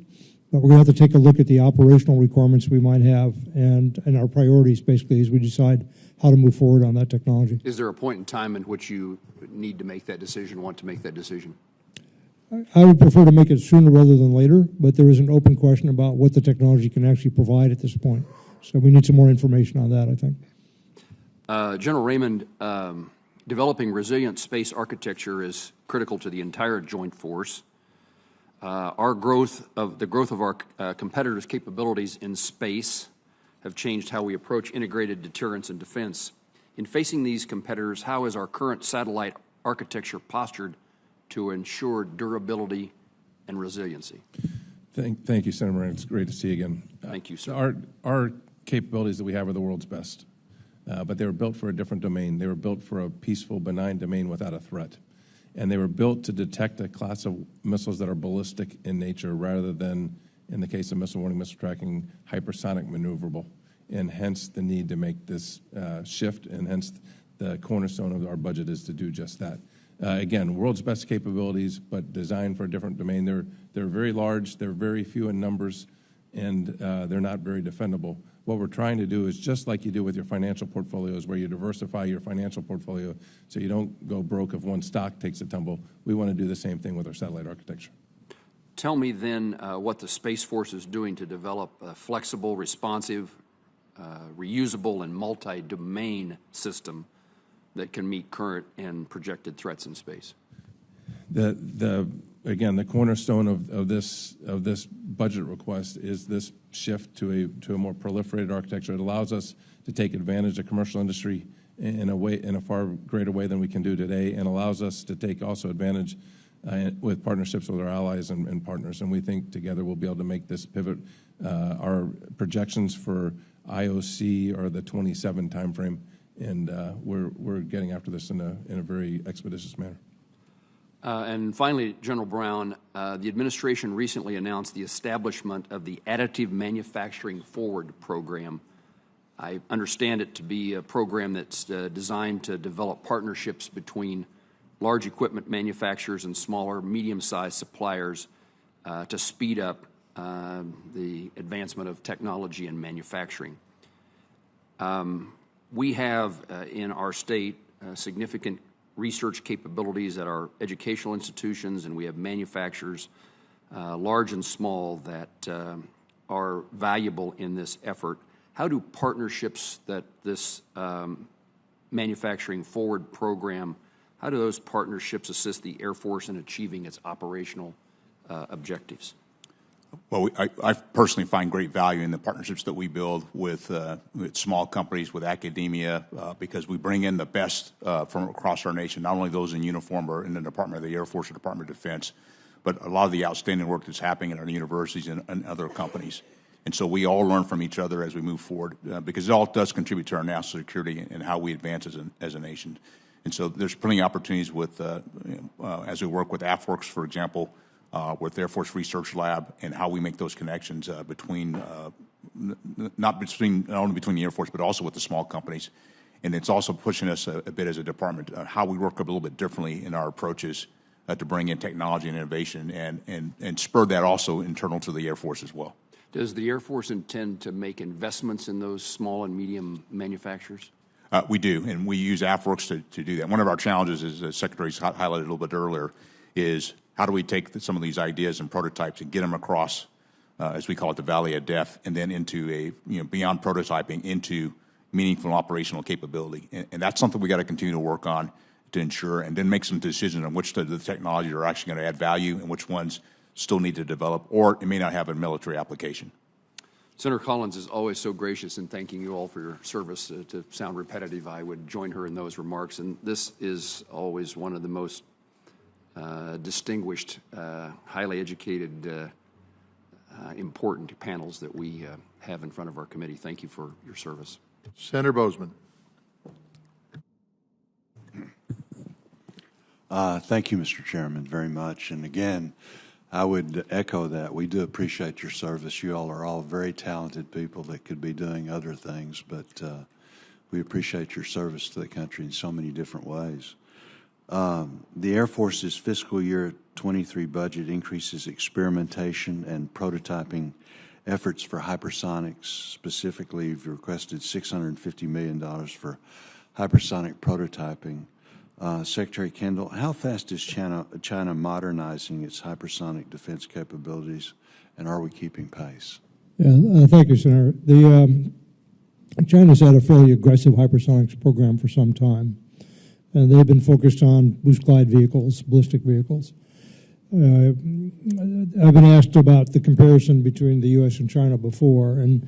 but we're going to have to take a look at the operational requirements we might have and our priorities, basically, as we decide how to move forward on that technology. Is there a point in time in which you need to make that decision, want to make that decision? I would prefer to make it sooner rather than later, but there is an open question about what the technology can actually provide at this point. So we need some more information on that, I think. General Raymond, developing resilient space architecture is critical to the entire joint force. The growth of our competitors' capabilities in space have changed how we approach integrated deterrence and defense. In facing these competitors, how is our current satellite architecture postured to ensure durability and resiliency? Thank you, Senator Moran. It's great to see you again. Thank you, sir. Our capabilities that we have are the world's best, but they were built for a different domain. They were built for a peaceful, benign domain without a threat. And they were built to detect a class of missiles that are ballistic in nature rather than, in the case of missile warning, missile tracking, hypersonic maneuverable. And hence the need to make this shift, and hence the cornerstone of our budget is to do just that. Again, world's best capabilities, but designed for a different domain. They're very large, they're very few in numbers, and they're not very defendable. What we're trying to do is just like you do with your financial portfolios, where you diversify your financial portfolio so you don't go broke if one stock takes a tumble. We want to do the same thing with our satellite architecture. Tell me then what the Space Force is doing to develop a flexible, responsive, reusable, and multi-domain system that can meet current and projected threats in space. Again, the cornerstone of this budget request is this shift to a more proliferated architecture. It allows us to take advantage of commercial industry in a far greater way than we can do today, and allows us to take also advantage with partnerships with our allies and partners. And we think together we'll be able to make this pivot. Our projections for IOC are the 27 timeframe, and we're getting after this in a very expeditious manner. And finally, General Brown, the administration recently announced the establishment of the Additive Manufacturing Forward program. I understand it to be a program that's designed to develop partnerships between large equipment manufacturers and smaller, medium-sized suppliers to speed up the advancement of technology and manufacturing. We have in our state significant research capabilities at our educational institutions, and we have manufacturers, large and small, that are valuable in this effort. How do partnerships that this Manufacturing Forward program, how do those partnerships assist the Air Force in achieving its operational objectives? Well, I personally find great value in the partnerships that we build with small companies, with academia, because we bring in the best from across our nation, not only those in uniform or in the Department of the Air Force or Department of Defense, but a lot of the outstanding work that's happening in our universities and other companies. And so we all learn from each other as we move forward, because it all does contribute to our national security and how we advance as a nation. And so there's plenty of opportunities with, as we work with AFWorks, for example, with Air Force Research Lab, and how we make those connections between, not only between the Air Force, but also with the small companies. And it's also pushing us a bit as a department, how we work a little bit differently in our approaches to bring in technology and innovation, and spur that also internal to the Air Force as well. Does the Air Force intend to make investments in those small and medium manufacturers? We do, and we use AFWorks to do that. One of our challenges, as the Secretary highlighted a little bit earlier, is how do we take some of these ideas and prototypes and get them across, as we call it, the valley of death, and then into beyond prototyping, into meaningful operational capability. And that's something we got to continue to work on to ensure, and then make some decisions on which of the technologies are actually going to add value and which ones still need to develop, or it may not have a military application. Senator Collins is always so gracious in thanking you all for your service. To sound repetitive, I would join her in those remarks. And this is always one of the most distinguished, highly educated, important panels that we have in front of our committee. Thank you for your service. Senator Bozeman. Thank you, Mr. Chairman, very much. And again, I would echo that. We do appreciate your service. You all are all very talented people that could be doing other things, but we appreciate your service to the country in so many different ways. The Air Force's fiscal year 23 budget increases experimentation and prototyping efforts for hypersonics. Specifically, you've requested $650 million for hypersonic prototyping. Secretary Kendall, how fast is China modernizing its hypersonic defense capabilities, and are we keeping pace? Yeah, thank you, Senator. China's had a fairly aggressive hypersonics program for some time, and they've been focused on boost glide vehicles, ballistic vehicles. I've been asked about the comparison between the U.S. and China before, and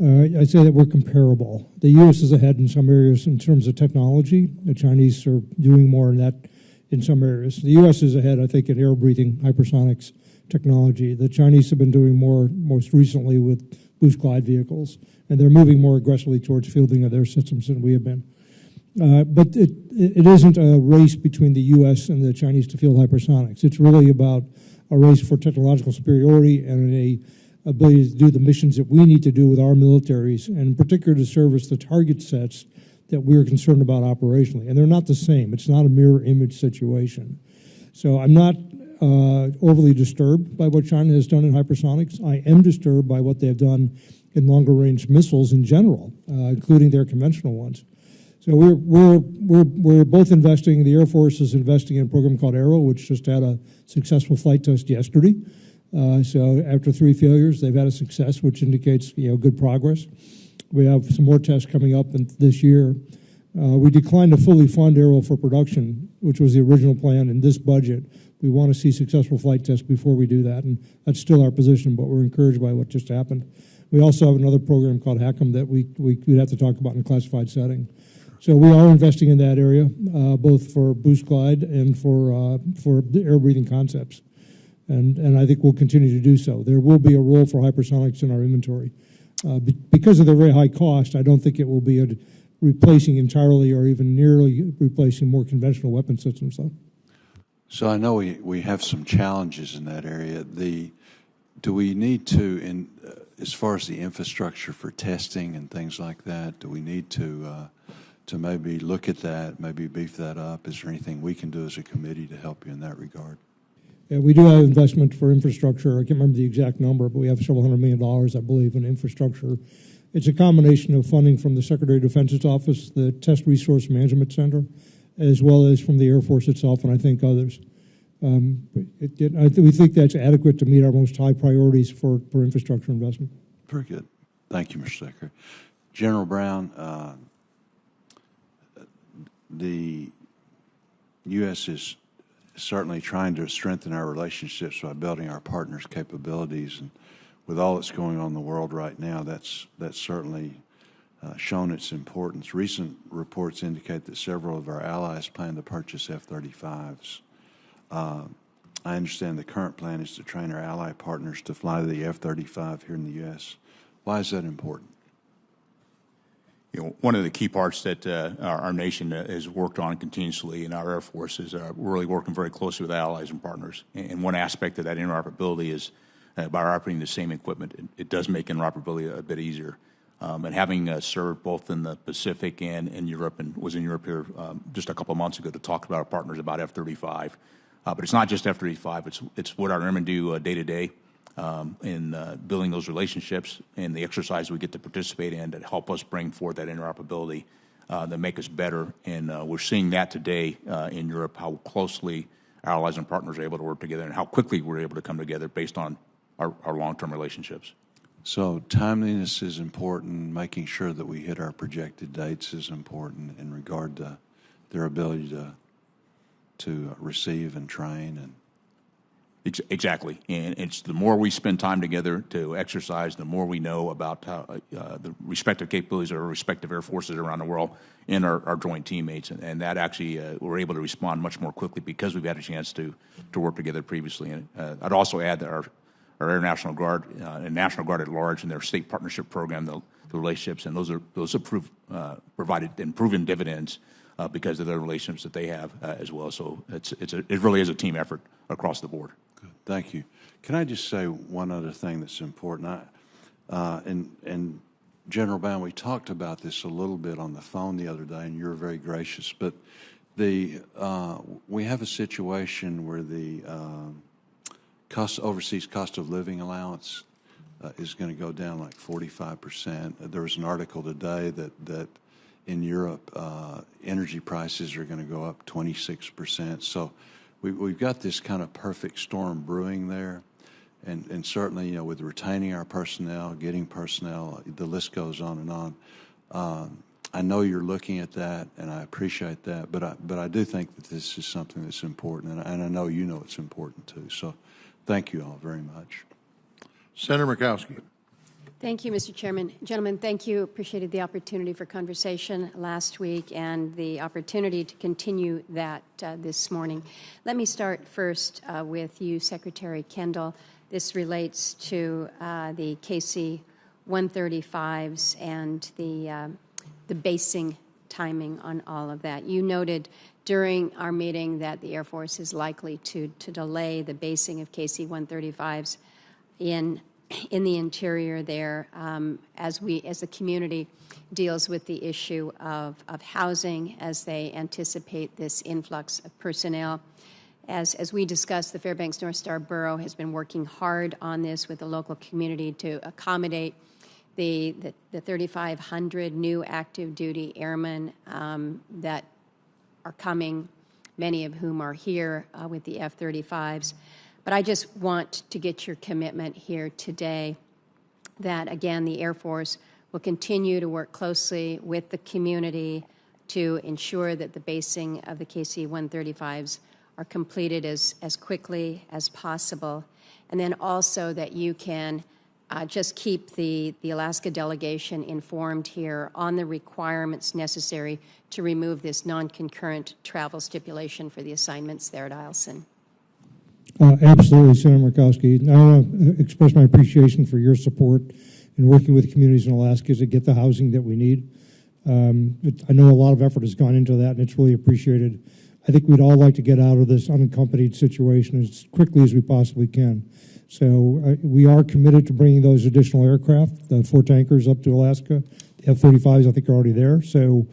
I'd say that we're comparable. The U.S. is ahead in some areas in terms of technology. The Chinese are doing more in that in some areas. The U.S. is ahead, I think, in air-breathing hypersonics technology. The Chinese have been doing more most recently with boost glide vehicles, and they're moving more aggressively towards fielding of their systems than we have been. But it isn't a race between the U.S. and the Chinese to field hypersonics. It's really about a race for technological superiority and a ability to do the missions that we need to do with our militaries, and in particular to service the target sets that we're concerned about operationally. And they're not the same. It's not a mirror image situation. So I'm not overly disturbed by what China has done in hypersonics. I am disturbed by what they've done in longer range missiles in general, including their conventional ones. So we're both investing. The Air Force is investing in a program called Arrow, which just had a successful flight test yesterday. So after 3 failures, they've had a success, which indicates good progress. We have some more tests coming up this year. We declined to fully fund Arrow for production, which was the original plan in this budget. We want to see successful flight tests before we do that, and that's still our position, but we're encouraged by what just happened. We also have another program called HACM that we'd have to talk about in a classified setting. So we are investing in that area, both for boost glide and for the air-breathing concepts. And I think we'll continue to do so. There will be a role for hypersonics in our inventory. Because of their very high cost, I don't think it will be replacing entirely or even nearly replacing more conventional weapon systems, though. So I know we have some challenges in that area. Do we need to, as far as the infrastructure for testing and things like that, do we need to maybe look at that, maybe beef that up? Is there anything we can do as a committee to help you in that regard? Yeah, we do have investment for infrastructure. I can't remember the exact number, but we have several $100 million, I believe, in infrastructure. It's a combination of funding from the Secretary of Defense's office, the Test Resource Management Center, as well as from the Air Force itself, and I think others. We think that's adequate to meet our most high priorities for infrastructure investment. Very good. Thank you, Mr. Secretary. General Brown, the U.S. is certainly trying to strengthen our relationships by building our partners' capabilities, and with all that's going on in the world right now, that's certainly shown its importance. Recent reports indicate that several of our allies plan to purchase F-35s. I understand the current plan is to train our ally partners to fly the F-35 here in the U.S. Why is that important? One of the key parts that our nation has worked on continuously in our Air Force is really working very closely with allies and partners. And one aspect of that interoperability is by operating the same equipment, it does make interoperability a bit easier. And having served both in the Pacific and in Europe, and was in Europe here just a couple of months ago to talk about our partners about F-35. But it's not just F-35, it's what our airmen do day to day in building those relationships and the exercise we get to participate in that help us bring forth that interoperability that make us better. And we're seeing that today in Europe, how closely our allies and partners are able to work together and how quickly we're able to come together based on our long-term relationships. So timeliness is important. Making sure that we hit our projected dates is important in regard to their ability to receive and train. And exactly, and it's the more we spend time together to exercise, the more we know about how, the respective capabilities of our respective air forces around the world and our joint teammates, and that actually we're able to respond much more quickly because we've had a chance to work together previously. And I'd also add that our Air National Guard and National Guard at large and their state partnership program, the relationships, and those have provided and proven dividends because of the relationships that they have as well. So it really is a team effort across the board. Good. Thank you. Can I just say one other thing that's important? And General Brown, we talked about this a little bit on the phone the other day, and you were very gracious. But we have a situation where the overseas cost of living allowance is going to go down like 45%. There was an article today that in Europe, energy prices are going to go up 26%. So we've got this kind of perfect storm brewing there. And certainly, you know, with retaining our personnel, getting personnel, the list goes on and on. I know you're looking at that, and I appreciate that, but I do think that this is something that's important, and I know you know it's important too. So thank you all very much. Senator Murkowski. Thank you, Mr. Chairman. Gentlemen, thank you. Appreciated the opportunity for conversation last week and the opportunity to continue that this morning. Let me start first with you, Secretary Kendall. This relates to the KC-135s and the basing timing on all of that. You noted during our meeting that the Air Force is likely to delay the basing of KC-135s in the interior there as the community deals with the issue of housing as they anticipate this influx of personnel. As we discussed, the Fairbanks North Star Borough has been working hard on this with the local community to accommodate the 3,500 new active duty airmen that are coming, many of whom are here with the F-35s. But I just want to get your commitment here today that, again, the Air Force will continue to work closely with the community to ensure that the basing of the KC-135s are completed as quickly as possible, and then also that you can just keep the Alaska delegation informed here on the requirements necessary to remove this non-concurrent travel stipulation for the assignments there at Eielson. Absolutely, Senator Murkowski. I want to express my appreciation for your support in working with communities in Alaska to get the housing that we need. I know a lot of effort has gone into that, and it's really appreciated. I think we'd all like to get out of this unaccompanied situation as quickly as we possibly can. So we are committed to bringing those additional aircraft, the 4 tankers up to Alaska. The F-35s, I think, are already there. So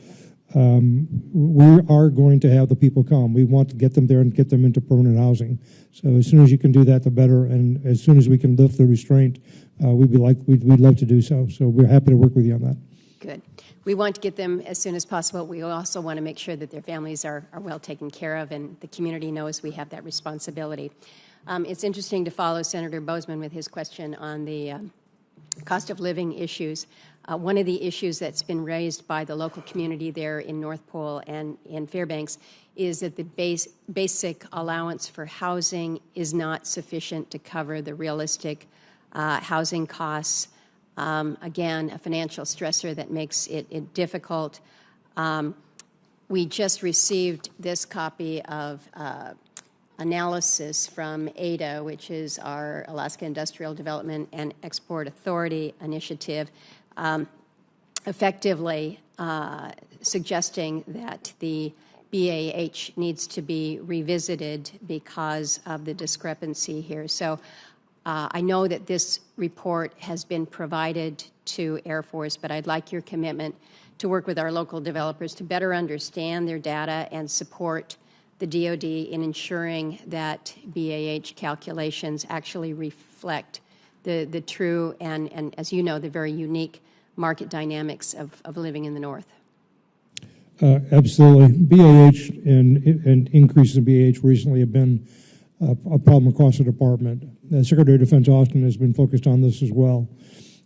we are going to have the people come. We want to get them there and get them into permanent housing. So as soon as you can do that, the better. And as soon as we can lift the restraint, we'd love to do so. So we're happy to work with you on that. Good. We want to get them as soon as possible. We also want to make sure that their families are well taken care of, and the community knows we have that responsibility. It's interesting to follow Senator Bozeman with his question on the cost of living issues. One of the issues that's been raised by the local community there in North Pole and in Fairbanks is that the basic allowance for housing is not sufficient to cover the realistic housing costs. Again, a financial stressor that makes it difficult. We just received this copy of analysis from ADA, which is our Alaska Industrial Development and Export Authority initiative, effectively suggesting that the BAH needs to be revisited because of the discrepancy here. So I know that this report has been provided to Air Force, but I'd like your commitment to work with our local developers to better understand their data and support the DoD in ensuring that BAH calculations actually reflect the true and, as you know, the very unique market dynamics of living in the North. Absolutely. BAH and increases in BAH recently have been a problem across the department. Secretary of Defense Austin has been focused on this as well.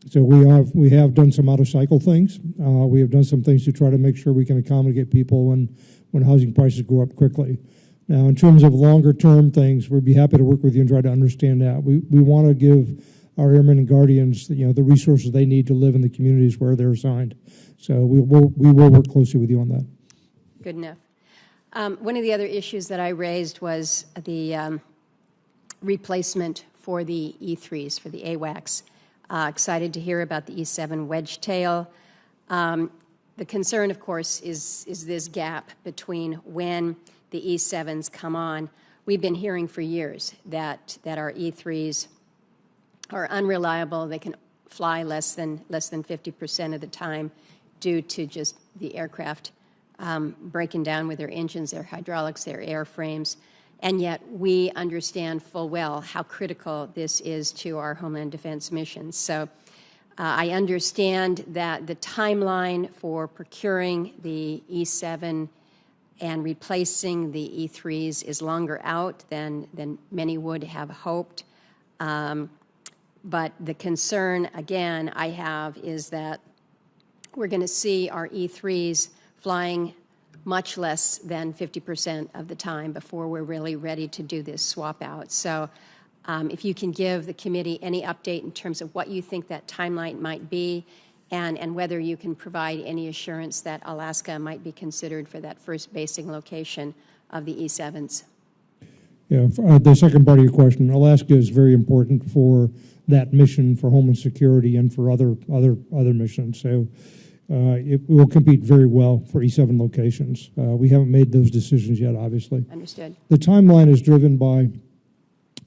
So we have done some out-of-cycle things. We have done some things to try to make sure we can accommodate people when housing prices go up quickly. Now, in terms of longer-term things, we'd be happy to work with you and try to understand that. We want to give our airmen and guardians, the resources they need to live in the communities where they're assigned. So we will work closely with you on that. Good enough. One of the other issues that I raised was the replacement for the E3s, for the Awax. Excited to hear about the E7 wedge tail. The concern, of course, is this gap between when the E7s come on. we've been hearing for years that our E3s are unreliable. They can fly less than 50% of the time due to just the aircraft breaking down with their engines, their hydraulics, their airframes. And yet we understand full well how critical this is to our Homeland Defense missions. So I understand that the timeline for procuring the E7 and replacing the E3s is longer out than many would have hoped. But the concern, again, I have is that we're going to see our E3s flying much less than 50% of the time before we're really ready to do this swap out. So if you can give the committee any update in terms of what you think that timeline might be, and whether you can provide any assurance that Alaska might be considered for that first basing location of the E7s. Yeah, the second part of your question, Alaska is very important for that mission for Homeland Security and for other missions. So it will compete very well for E7 locations. We haven't made those decisions yet, obviously. Understood. The timeline is driven by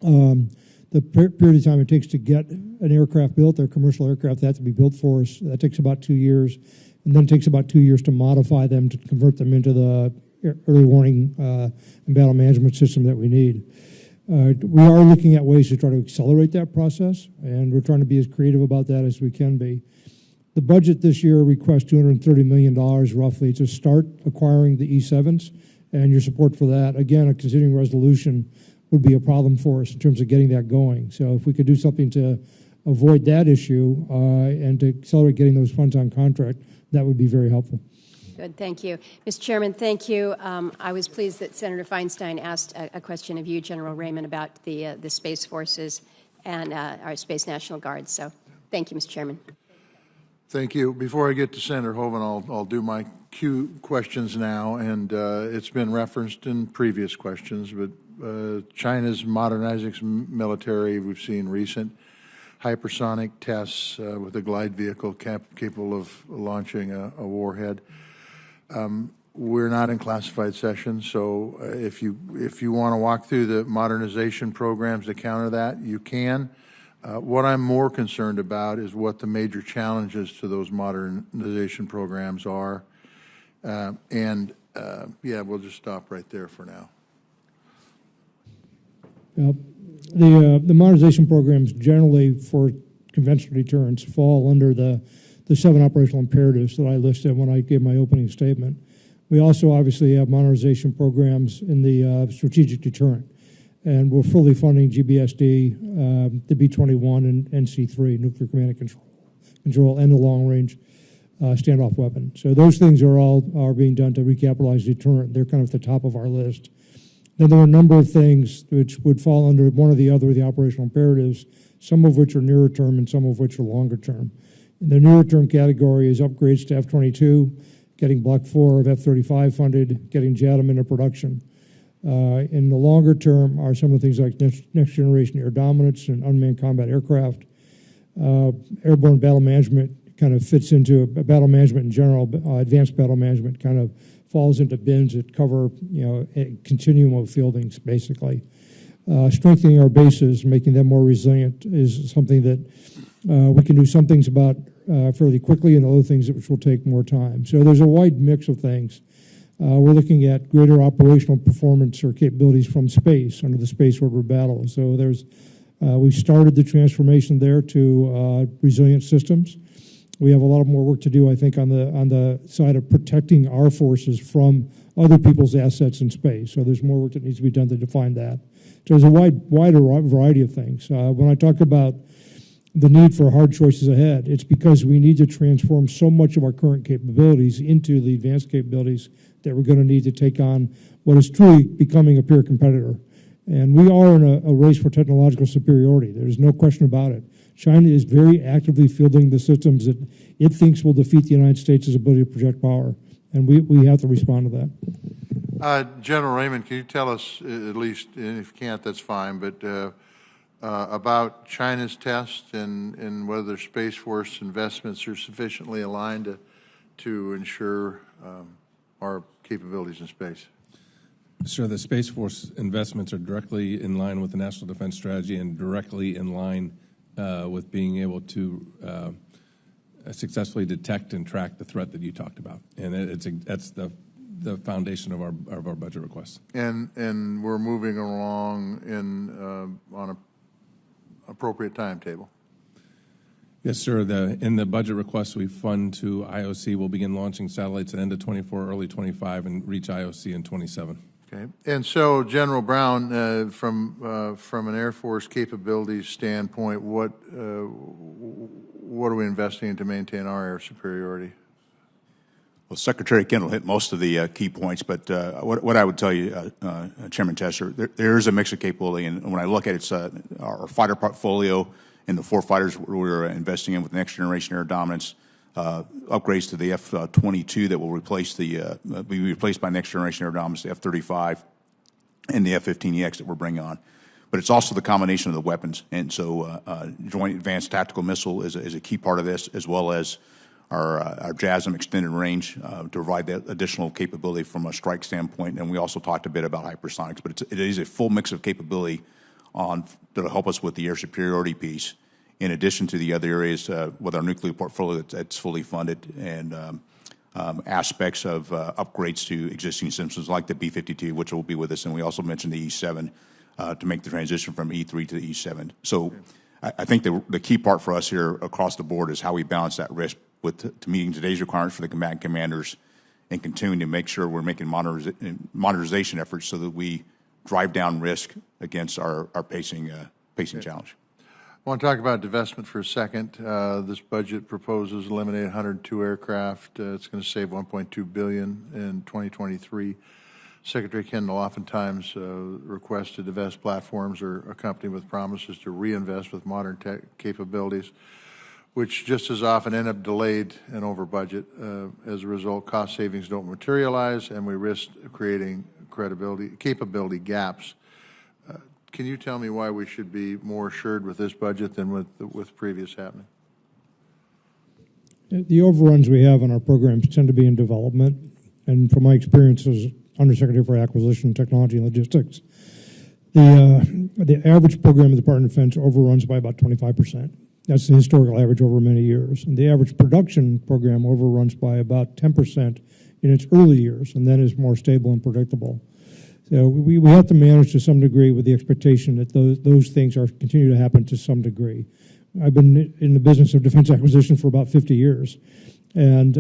the period of time it takes to get an aircraft built. They're commercial aircraft that have to be built for us. That takes about 2 years, and then it takes about 2 years to modify them to convert them into the early warning and battle management system that we need. We are looking at ways to try to accelerate that process, and we're trying to be as creative about that as we can be. The budget this year requests $230 million roughly to start acquiring the E7s, and your support for that, again, a continuing resolution would be a problem for us in terms of getting that going. So if we could do something to avoid that issue and to accelerate getting those funds on contract, that would be very helpful. Good, thank you. Mr. Chairman, thank you. I was pleased that Senator Feinstein asked a question of you, General Raymond, about the Space Forces and our Space National Guard. So thank you, Mr. Chairman. Thank you. Before I get to Senator Hoeven, I'll do my Q questions now, and it's been referenced in previous questions, but China's modernizing military. We've seen recent hypersonic tests with a glide vehicle capable of launching a warhead. We're not in classified session, so if you want to walk through the modernization programs to counter that, you can. What I'm more concerned about is what the major challenges to those modernization programs are. Yeah, we'll just stop right there for now. The modernization programs generally for conventional deterrence fall under the 7 operational imperatives that I listed when I gave my opening statement. We also obviously have modernization programs in the strategic deterrent, and we're fully funding GBSD, the B-21, and NC-3, nuclear command and control, and the long-range standoff weapon. So those things are being done to recapitalize deterrent. They're kind of at the top of our list. Then there are a number of things which would fall under one or the other of the operational imperatives, some of which are nearer term and some of which are longer term. In the nearer term category is upgrades to F-22, getting Block 4 of F-35 funded, getting JADM into production. In the longer term are some of the things like next generation air dominance and unmanned combat aircraft. Airborne battle management kind of fits into battle management in general. Advanced battle management kind of falls into bins that cover, a continuum of fieldings, basically. Strengthening our bases, making them more resilient is something that we can do some things about fairly quickly and other things which will take more time. So there's a wide mix of things. We're looking at greater operational performance or capabilities from space under the Space Order Battle. So we've started the transformation there to resilient systems. We have a lot more work to do, I think, on the side of protecting our forces from other people's assets in space. So there's more work that needs to be done to define that. So there's a wider variety of things. When I talk about the need for hard choices ahead, it's because we need to transform so much of our current capabilities into the advanced capabilities that we're going to need to take on what is truly becoming a peer competitor. And we are in a race for technological superiority. There's no question about it. China is very actively fielding the systems that it thinks will defeat the United States' ability to project power, and we have to respond to that. General Raymond, can you tell us, at least, and if you can't, that's fine, but about China's test and whether Space Force investments are sufficiently aligned to ensure our capabilities in space? Sure, the Space Force investments are directly in line with the National Defense Strategy and directly in line with being able to successfully detect and track the threat that you talked about. And that's the foundation of our budget requests. And we're moving along on a appropriate timetable. Yes, sir. In the budget request we fund to IOC, we'll begin launching satellites at the end of 24, early 25, and reach IOC in 27. Okay. And so, General Brown, from an Air Force capabilities standpoint, what are we investing in to maintain our air superiority? Well, Secretary Kendall hit most of the key points, but what I would tell you, Chairman Tester, there is a mix of capability, and when I look at it, our fighter portfolio and the 4 fighters we're investing in with next generation air dominance, upgrades to the F-22 that will be replaced by next generation air dominance, the F-35, and the F-15EX that we're bringing on. But it's also the combination of the weapons, and so Joint Advanced Tactical Missile is a key part of this, as well as our JASM extended range to provide that additional capability from a strike standpoint. And we also talked a bit about hypersonics, but it is a full mix of capability that'll help us with the air superiority piece, in addition to the other areas with our nuclear portfolio that's fully funded, and aspects of upgrades to existing systems like the B-52, which will be with us. And we also mentioned the E-7 to make the transition from E-3 to the E-7. So I think the key part for us here across the board is how we balance that risk to meeting today's requirements for the combatant commanders and continuing to make sure we're making modernization efforts so that we drive down risk against our pacing challenge. I want to talk about divestment for a second. This budget proposes eliminate 102 aircraft. It's going to save $1.2 billion in 2023. Secretary Kendall oftentimes requests to divest platforms or accompanied with promises to reinvest with modern tech capabilities, which just as often end up delayed and over budget. As a result, cost savings don't materialize, and we risk creating capability gaps. Can you tell me why we should be more assured with this budget than with previous happening? The overruns we have on our programs tend to be in development, and from my experience as Undersecretary for Acquisition, Technology, and Logistics, the average program of the Department of Defense overruns by about 25%. That's the historical average over many years. And the average production program overruns by about 10% in its early years, and then is more stable and predictable. So we have to manage to some degree with the expectation that those things are continue to happen to some degree. I've been in the business of defense acquisition for about 50 years, and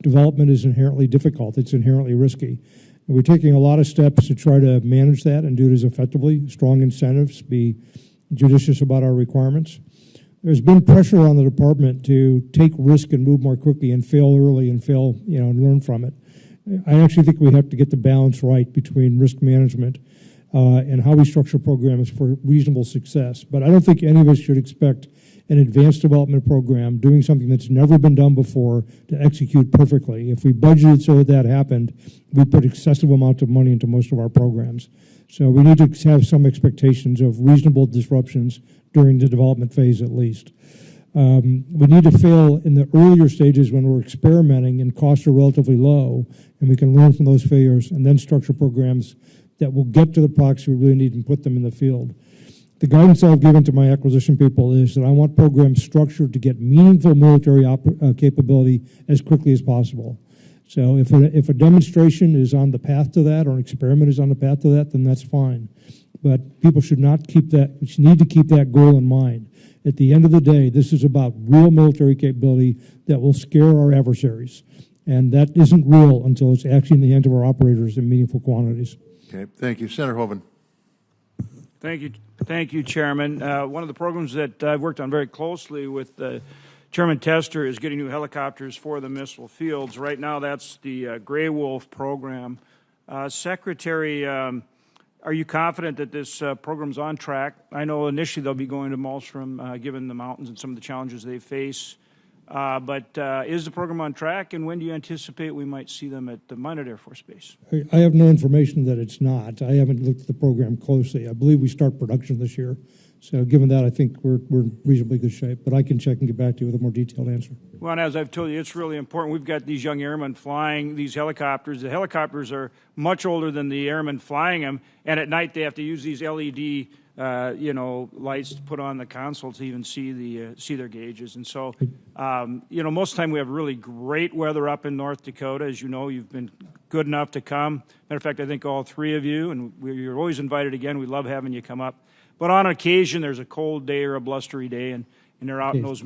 development is inherently difficult. It's inherently risky. And we're taking a lot of steps to try to manage that and do it as effectively, strong incentives, be judicious about our requirements. There's been pressure on the department to take risk and move more quickly and fail early and fail, and learn from it. I actually think we have to get the balance right between risk management and how we structure programs for reasonable success. But I don't think any of us should expect an advanced development program doing something that's never been done before to execute perfectly. If we budgeted so that happened, we put excessive amounts of money into most of our programs. So we need to have some expectations of reasonable disruptions during the development phase at least. We need to fail in the earlier stages when we're experimenting and costs are relatively low, and we can learn from those failures and then structure programs that will get to the products we really need and put them in the field. The guidance I've given to my acquisition people is that I want programs structured to get meaningful military capability as quickly as possible. So if a demonstration is on the path to that, or an experiment is on the path to that, then that's fine. But people should not keep that, we need to keep that goal in mind. At the end of the day, this is about real military capability that will scare our adversaries. And that isn't real until it's actually in the hands of our operators in meaningful quantities. Okay, thank you. Senator Hoeven. Thank you, Chairman. One of the programs that I've worked on very closely with Chairman Tester is getting new helicopters for the missile fields. Right now, that's the Gray Wolf program. Secretary, are you confident that this program's on track? I know initially they'll be going to Malmstrom, given the mountains and some of the challenges they face. But is the program on track, and when do you anticipate we might see them at the Minot Air Force Base? I have no information that it's not. I haven't looked at the program closely. I believe we start production this year, So given that, I think we're in reasonably good shape, but I can check and get back to you with a more detailed answer. Well, and as I've told you, it's really important. We've got these young airmen flying these helicopters. The helicopters are much older than the airmen flying them, and at night they have to use these LED lights to put on the console to even see their gauges. And so, most of the time we have really great weather up in North Dakota. As you know, you've been good enough to come. Matter of fact, I think all three of you, and you're always invited again. We love having you come up. But on occasion, there's a cold day or a blustery day, and they're out in those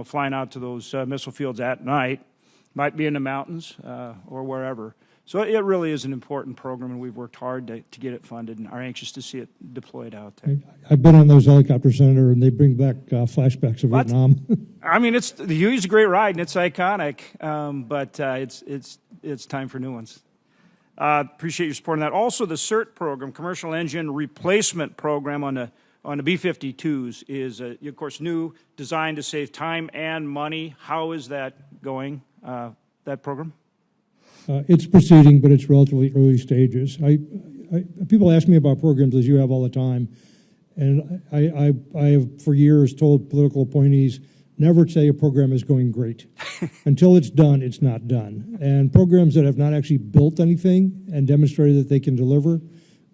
flying out to those missile fields at night. Might be in the mountains or wherever. So it really is an important program, and we've worked hard to get it funded and are anxious to see it deployed out there. I've been on those helicopters, Senator, and they bring back flashbacks of Vietnam. I mean, the Huey's a great ride, and it's iconic, but it's time for new ones. Appreciate your support on that. Also, the CERT program, Commercial Engine Replacement Program on the B-52s, is, of course, new, designed to save time and money. How is that going, that program? It's proceeding, but it's relatively early stages. People ask me about programs, as you have all the time, and I have for years told political appointees, never say a program is going great. Until it's done, it's not done. And programs that have not actually built anything and demonstrated that they can deliver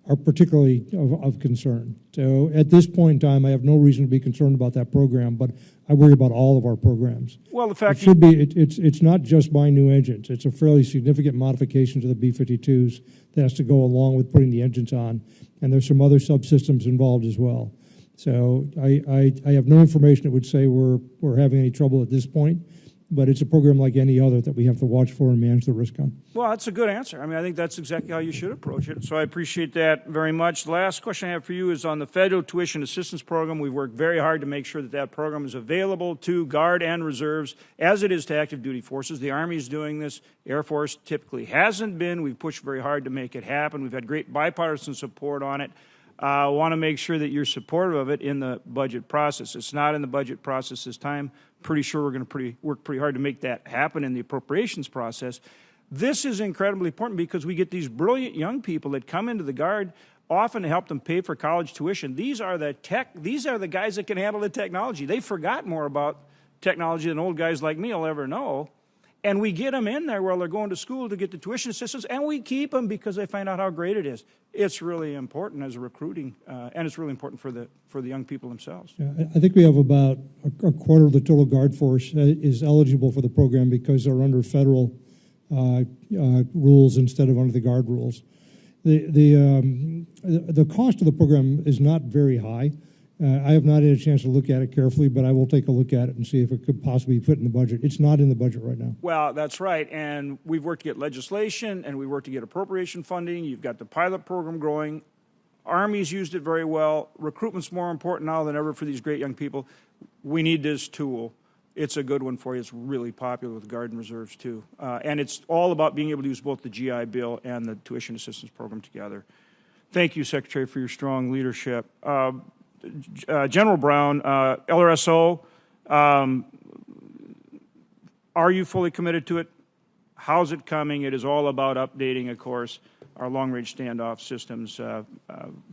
are particularly of concern. So at this point in time, I have no reason to be concerned about that program, but I worry about all of our programs. Well, the fact it's not just buying new engines. It's a fairly significant modification to the B-52s that has to go along with putting the engines on, and there's some other subsystems involved as well. So I have no information that would say we're having any trouble at this point, but it's a program like any other that we have to watch for and manage the risk on. Well, that's a good answer. I mean, I think that's exactly how you should approach it. So I appreciate that very much. The last question I have for you is on the Federal Tuition Assistance Program. We've worked very hard to make sure that that program is available to Guard and Reserves as it is to active duty forces. The Army is doing this. Air Force typically hasn't been. We've pushed very hard to make it happen. We've had great bipartisan support on it. I want to make sure that you're supportive of it in the budget process. It's not in the budget process this time. Pretty sure we're going to work pretty hard to make that happen in the appropriations process. This is incredibly important because we get these brilliant young people that come into the Guard often to help them pay for college tuition. These are the guys that can handle the technology. They forgot more about technology than old guys like me will ever know. And we get them in there while they're going to school to get the tuition assistance, and we keep them because they find out how great it is. It's really important as a recruiting, and it's really important for the young people themselves. Yeah, I think we have about a quarter of the total Guard force is eligible for the program because they're under federal rules instead of under the Guard rules. The cost of the program is not very high. I have not had a chance to look at it carefully, but I will take a look at it and see if it could possibly be put in the budget. It's not in the budget right now. Well, that's right, and we've worked to get legislation, and we worked to get appropriation funding. You've got the pilot program growing. Army's used it very well. Recruitment's more important now than ever for these great young people. We need this tool. It's a good one for you. It's really popular with Guard and Reserves, too. And it's all about being able to use both the GI Bill and the tuition assistance program together. Thank you, Secretary, for your strong leadership. General Brown, LRSO, are you fully committed to it? How's it coming? It is all about updating, of course, our long-range standoff systems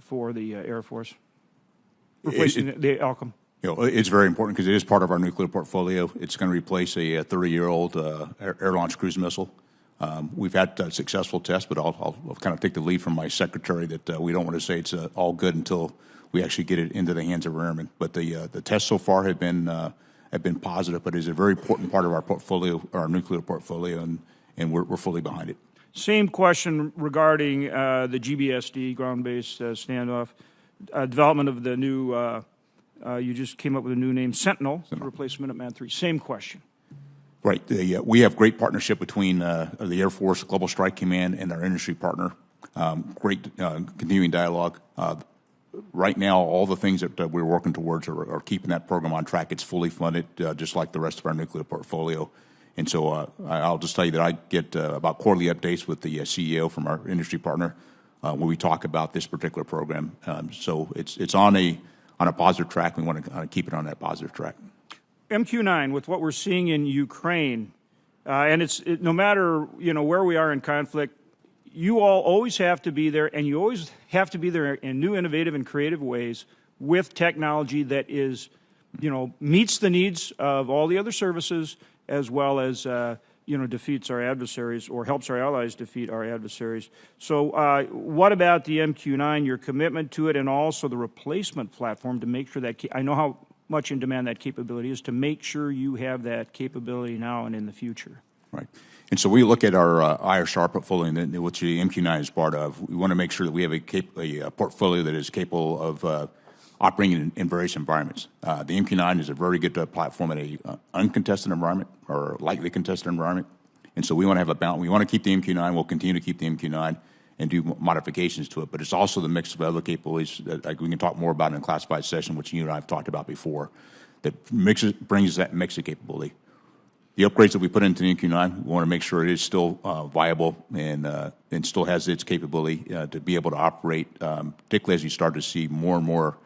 for the Air Force, replacing the Alcom. It's very important because it is part of our nuclear portfolio. It's going to replace a 30-year-old air-launched cruise missile. We've had successful tests, but I'll kind of take the lead from my secretary that we don't want to say it's all good until we actually get it into the hands of our airmen. But the tests so far have been positive, but it's a very important part of our portfolio, our nuclear portfolio, and we're fully behind it. Same question regarding the GBSD, ground-based standoff, development of the new, you just came up with a new name, Sentinel, to replace Minuteman III. Same question. Right. We have great partnership between the Air Force, Global Strike Command, and our industry partner. Great continuing dialogue. Right now, all the things that we're working towards are keeping that program on track. It's fully funded, just like the rest of our nuclear portfolio. And so I'll just tell you that I get about quarterly updates with the CEO from our industry partner when we talk about this particular program. So it's on a positive track. We want to keep it on that positive track. MQ-9, with what we're seeing in Ukraine, and no matter where we are in conflict, you all always have to be there, and you always have to be there in new, innovative, and creative ways with technology that is, meets the needs of all the other services, as well as, defeats our adversaries or helps our allies defeat our adversaries. So what about the MQ-9, your commitment to it, and also the replacement platform to make sure that, I know how much in demand that capability is, to make sure you have that capability now and in the future? Right. And so we look at our ISR portfolio, which the MQ-9 is part of. We want to make sure that we have a portfolio that is capable of operating in various environments. The MQ-9 is a very good platform in an uncontested environment or lightly contested environment. And so we want to have a balance. We want to keep the MQ-9. We'll continue to keep the MQ-9 and do modifications to it. But it's also the mix of other capabilities that we can talk more about in a classified session, which you and I have talked about before, that brings that mix of capability. The upgrades that we put into the MQ-9, we want to make sure it is still viable and still has its capability to be able to operate, particularly as you start to see more and more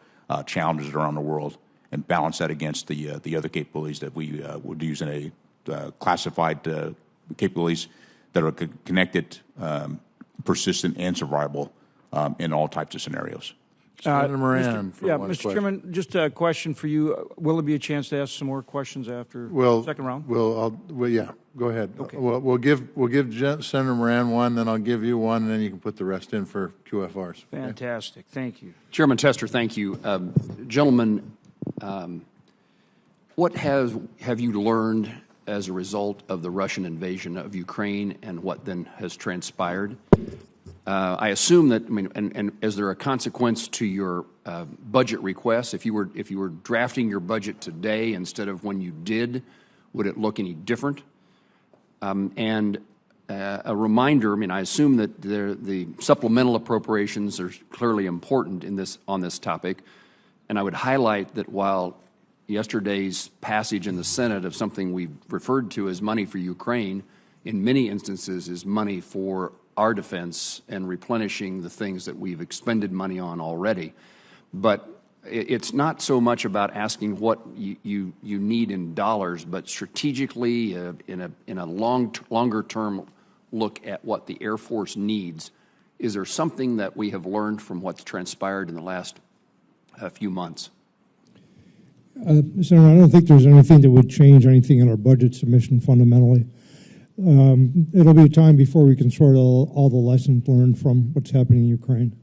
challenges around the world, and balance that against the other capabilities that we would use in a classified capabilities that are connected, persistent, and survivable in all types of scenarios. Senator Moran. Mr. Chairman, just a question for you. Will there be a chance to ask some more questions after the second round? Well, yeah, go ahead. Okay. We'll give Senator Moran one, then I'll give you one, and then you can put the rest in for QFRs. Fantastic. Thank you. Chairman Tester, thank you. Gentlemen, what have you learned as a result of the Russian invasion of Ukraine and what then has transpired? I assume that, and is there a consequence to your budget requests? If you were drafting your budget today instead of when you did, would it look any different? And a reminder, I assume that the supplemental appropriations are clearly important on this topic, and I would highlight that while yesterday's passage in the Senate of something we referred to as money for Ukraine, in many instances is money for our defense and replenishing the things that we've expended money on already. But it's not so much about asking what you need in dollars, but strategically in a longer term look at what the Air Force needs. Is there something that we have learned from what's transpired in the last few months? Senator, I don't think there's anything that would change anything in our budget submission fundamentally. It'll be a time before we can sort all the lessons learned from what's happening in Ukraine.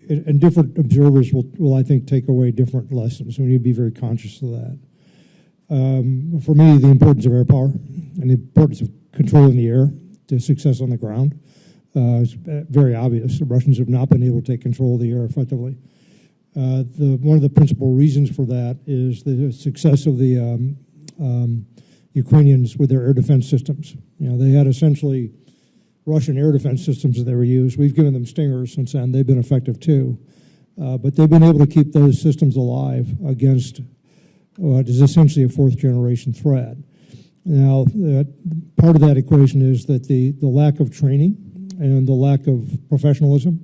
And different observers will, I think, take away different lessons. We need to be very conscious of that. For me, the importance of air power and the importance of controlling the air to success on the ground is very obvious. The Russians have not been able to take control of the air effectively. One of the principal reasons for that is the success of the Ukrainians with their air defense systems. They had essentially Russian air defense systems that they were used. We've given them Stingers since then. They've been effective too. But they've been able to keep those systems alive against what is essentially a fourth-generation threat. Now, part of that equation is that the lack of training and the lack of professionalism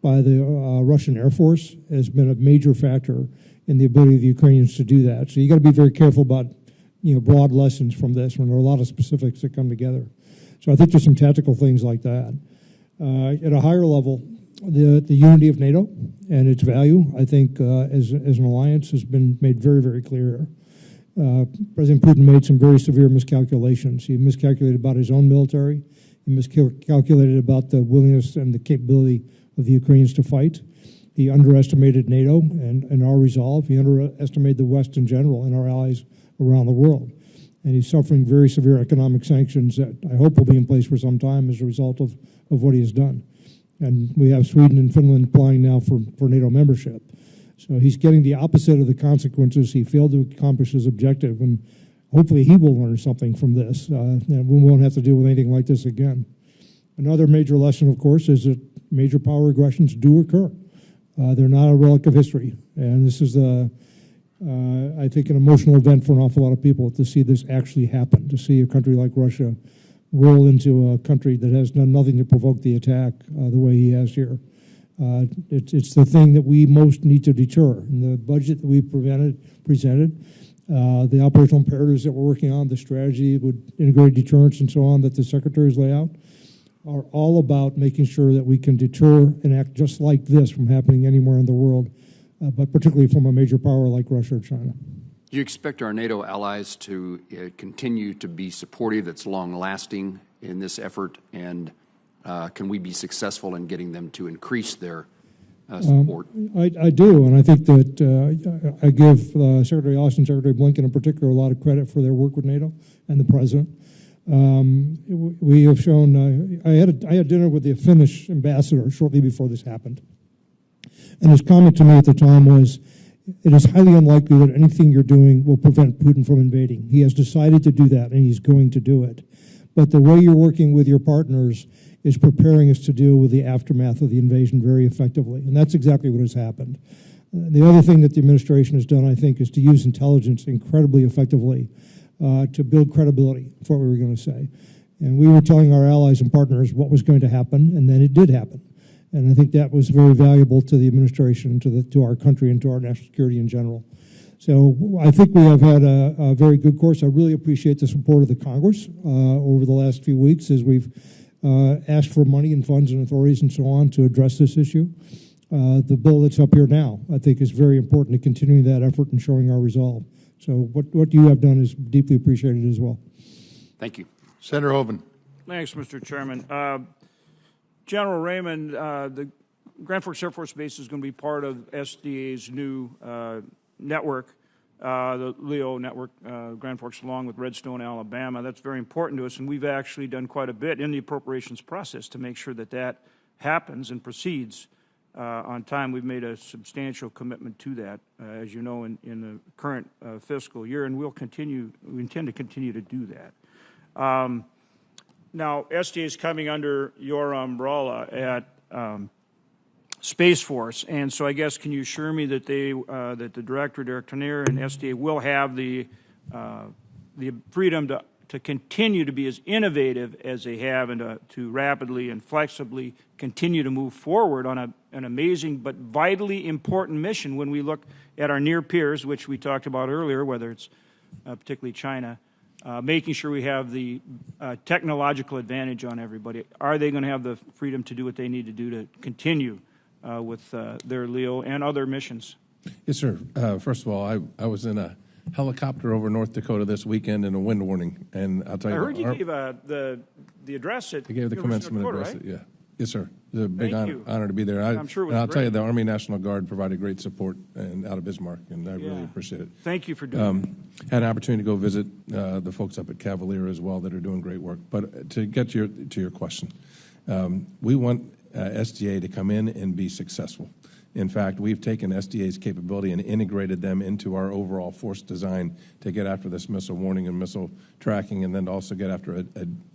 by the Russian Air Force has been a major factor in the ability of the Ukrainians to do that. So you got to be very careful about broad lessons from this when there are a lot of specifics that come together. So I think there's some tactical things like that. At a higher level, the unity of NATO and its value, I think, as an alliance has been made very, very clear. President Putin made some very severe miscalculations. He miscalculated about his own military. He miscalculated about the willingness and the capability of the Ukrainians to fight. He underestimated NATO and our resolve. He underestimated the West in general and our allies around the world. And he's suffering very severe economic sanctions that I hope will be in place for some time as a result of what he has done. And we have Sweden and Finland applying now for NATO membership. So he's getting the opposite of the consequences. He failed to accomplish his objective, and hopefully he will learn something from this. And we won't have to deal with anything like this again. Another major lesson, of course, is that major power aggressions do occur. They're not a relic of history. And this is, I think, an emotional event for an awful lot of people to see this actually happen, to see a country like Russia roll into a country that has done nothing to provoke the attack the way he has here. It's the thing that we most need to deter. In the budget that we presented, the operational imperatives that we're working on, the strategy with integrated deterrence and so on that the secretaries lay out, are all about making sure that we can deter an act just like this from happening anywhere in the world, but particularly from a major power like Russia or China. Do you expect our NATO allies to continue to be supportive, that's long-lasting in this effort, and can we be successful in getting them to increase their support? I do, and I think that I give Secretary Austin, Secretary Blinken in particular, a lot of credit for their work with NATO and the President. We have shown, I had dinner with the Finnish ambassador shortly before this happened, and his comment to me at the time was, it is highly unlikely that anything you're doing will prevent Putin from invading. He has decided to do that, and he's going to do it. But the way you're working with your partners is preparing us to deal with the aftermath of the invasion very effectively, and that's exactly what has happened. The other thing that the administration has done, I think, is to use intelligence incredibly effectively to build credibility for what we were going to say. And we were telling our allies and partners what was going to happen, and then it did happen. And I think that was very valuable to the administration, to our country, and to our national security in general. So I think we have had a very good course. I really appreciate the support of the Congress over the last few weeks as we've asked for money and funds and authorities and so on to address this issue. The bill that's up here now, I think, is very important to continuing that effort and showing our resolve. So what you have done is deeply appreciated as well. Thank you. Senator Hoeven. Thanks, Mr. Chairman. General Raymond, the Grand Forks Air Force Base is going to be part of SDA's new network, the LEO network, Grand Forks, along with Redstone, Alabama. That's very important to us, and we've actually done quite a bit in the appropriations process to make sure that that happens and proceeds on time. We've made a substantial commitment to that, as you know, in the current fiscal year, and we intend to continue to do that. Now, SDA is coming under your umbrella at Space Force, and so I guess can you assure me that that the director, Derek Tenier, and SDA will have the freedom to continue to be as innovative as they have, and to rapidly and flexibly continue to move forward on an amazing but vitally important mission when we look at our near peers, which we talked about earlier, whether it's particularly China. Making sure we have the technological advantage on everybody. Are they going to have the freedom to do what they need to do to continue with their LEO and other missions? Yes, sir. First of all, I was in a helicopter over North Dakota this weekend in a wind warning, and I'll tell you. I heard you gave the address at I gave the commencement address. right? Yeah. Yes, sir. It's a big honor to be there. I'm sure it was and I'll great. tell you, the Army National Guard provided great support out of Bismarck, and I really appreciate it. Thank you for doing that. Had an opportunity to go visit the folks up at Cavalier as well that are doing great work. But to get to your question, we want SDA to come in and be successful. In fact, we've taken SDA's capability and integrated them into our overall force design to get after this missile warning and missile tracking, and then to also get after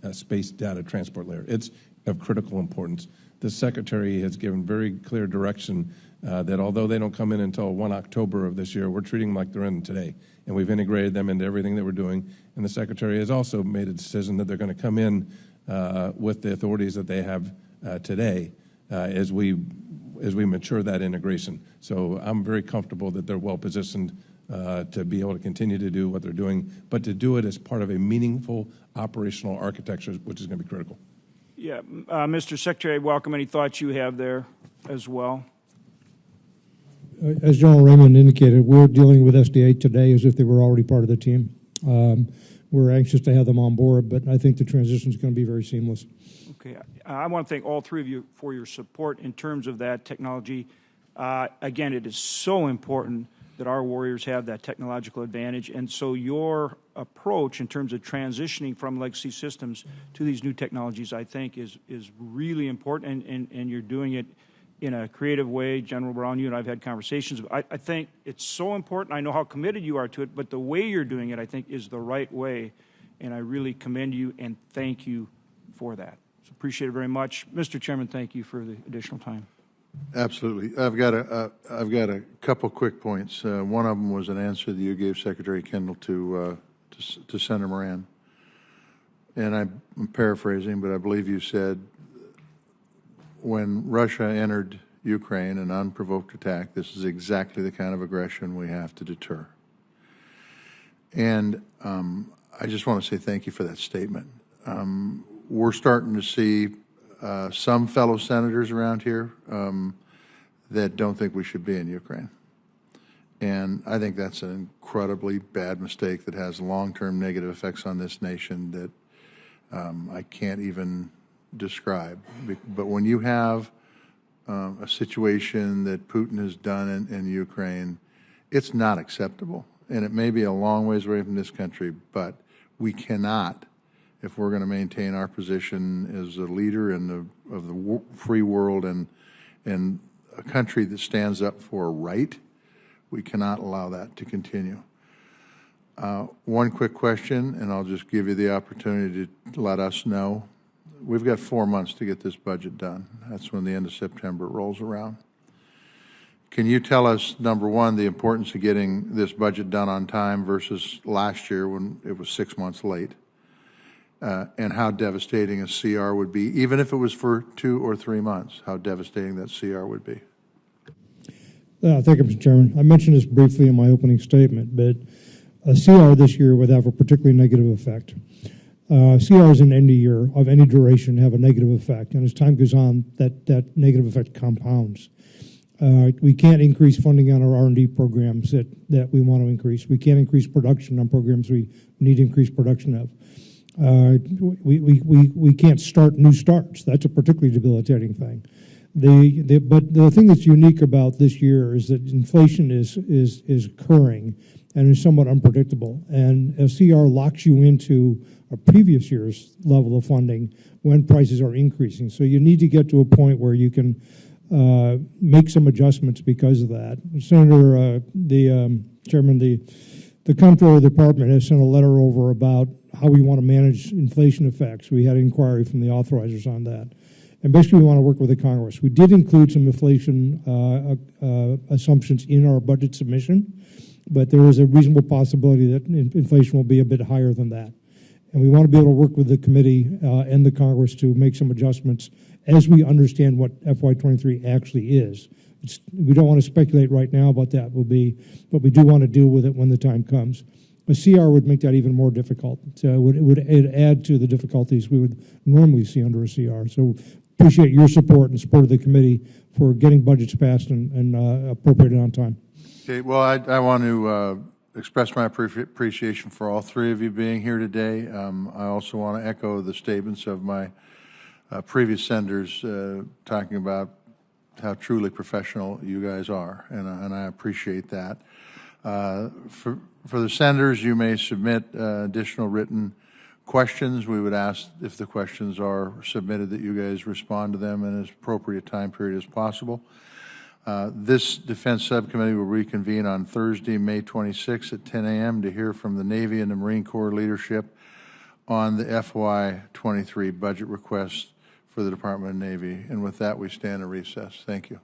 a space data transport layer. It's of critical importance. The Secretary has given very clear direction that although they don't come in until 1 October of this year, we're treating them like they're in today. And we've integrated them into everything that we're doing. And the Secretary has also made a decision that they're going to come in with the authorities that they have today as we mature that integration. So I'm very comfortable that they're well positioned to be able to continue to do what they're doing, but to do it as part of a meaningful operational architecture, which is going to be critical. Yeah, Mr. Secretary, I welcome any thoughts you have there as well. As General Raymond indicated, we're dealing with SDA today as if they were already part of the team. We're anxious to have them on board, but I think the transition is going to be very seamless. Okay, I want to thank all three of you for your support in terms of that technology. Again, it is so important that our warriors have that technological advantage, and so your approach in terms of transitioning from legacy systems to these new technologies, I think, is really important, and you're doing it in a creative way. General Brown, you and I have had conversations. I think it's so important. I know how committed you are to it, but the way you're doing it, I think, is the right way, and I really commend you and thank you for that. So appreciate it very much. Mr. Chairman, thank you for the additional time. Absolutely. I've got a couple quick points. One of them was an answer that you gave Secretary Kendall to Senator Moran. And I'm paraphrasing, but I believe you said when Russia entered Ukraine, an unprovoked attack, this is exactly the kind of aggression we have to deter. And I just want to say thank you for that statement. We're starting to see some fellow senators around here that don't think we should be in Ukraine. And I think that's an incredibly bad mistake that has long-term negative effects on this nation that I can't even describe. But when you have a situation that Putin has done in Ukraine, it's not acceptable. And it may be a long ways away from this country, but we cannot, if we're going to maintain our position as a leader of the free world and a country that stands up for right, we cannot allow that to continue. One quick question, and I'll just give you the opportunity to let us know. We've got 4 months to get this budget done. That's when the end of September rolls around. Can you tell us, number one, the importance of getting this budget done on time versus last year when it was 6 months late? And how devastating a CR would be, even if it was for 2 or 3 months, how devastating that CR would be? Thank you, Mr. Chairman. I mentioned this briefly in my opening statement, but a CR this year would have a particularly negative effect. CRs in any year of any duration have a negative effect, and as time goes on, that negative effect compounds. We can't increase funding on our R&D programs that we want to increase. We can't increase production on programs we need to increase production of. We can't start new starts. That's a particularly debilitating thing. But the thing that's unique about this year is that inflation is occurring and is somewhat unpredictable. And a CR locks you into a previous year's level of funding when prices are increasing. So you need to get to a point where you can make some adjustments because of that. Senator, Chairman, the Comptroller Department has sent a letter over about how we want to manage inflation effects. We had inquiry from the authorizers on that. And basically, we want to work with the Congress. We did include some inflation assumptions in our budget submission, but there is a reasonable possibility that inflation will be a bit higher than that. And we want to be able to work with the committee and the Congress to make some adjustments as we understand what FY23 actually is. We don't want to speculate right now about that will be, but we do want to deal with it when the time comes. A CR would make that even more difficult. So it would add to the difficulties we would normally see under a CR. So appreciate your support and support of the committee for getting budgets passed and appropriated on time. Okay, well, I want to express my appreciation for all three of you being here today. I also want to echo the statements of my previous senators talking about how truly professional you guys are, and I appreciate that. For the senators, you may submit additional written questions. We would ask, if the questions are submitted, that you guys respond to them in as appropriate time period as possible. This Defense Subcommittee will reconvene on Thursday, May 26th at 10 a.m. to hear from the Navy and the Marine Corps leadership on the FY23 budget request for the Department of Navy. And with that, we stand in recess. Thank you.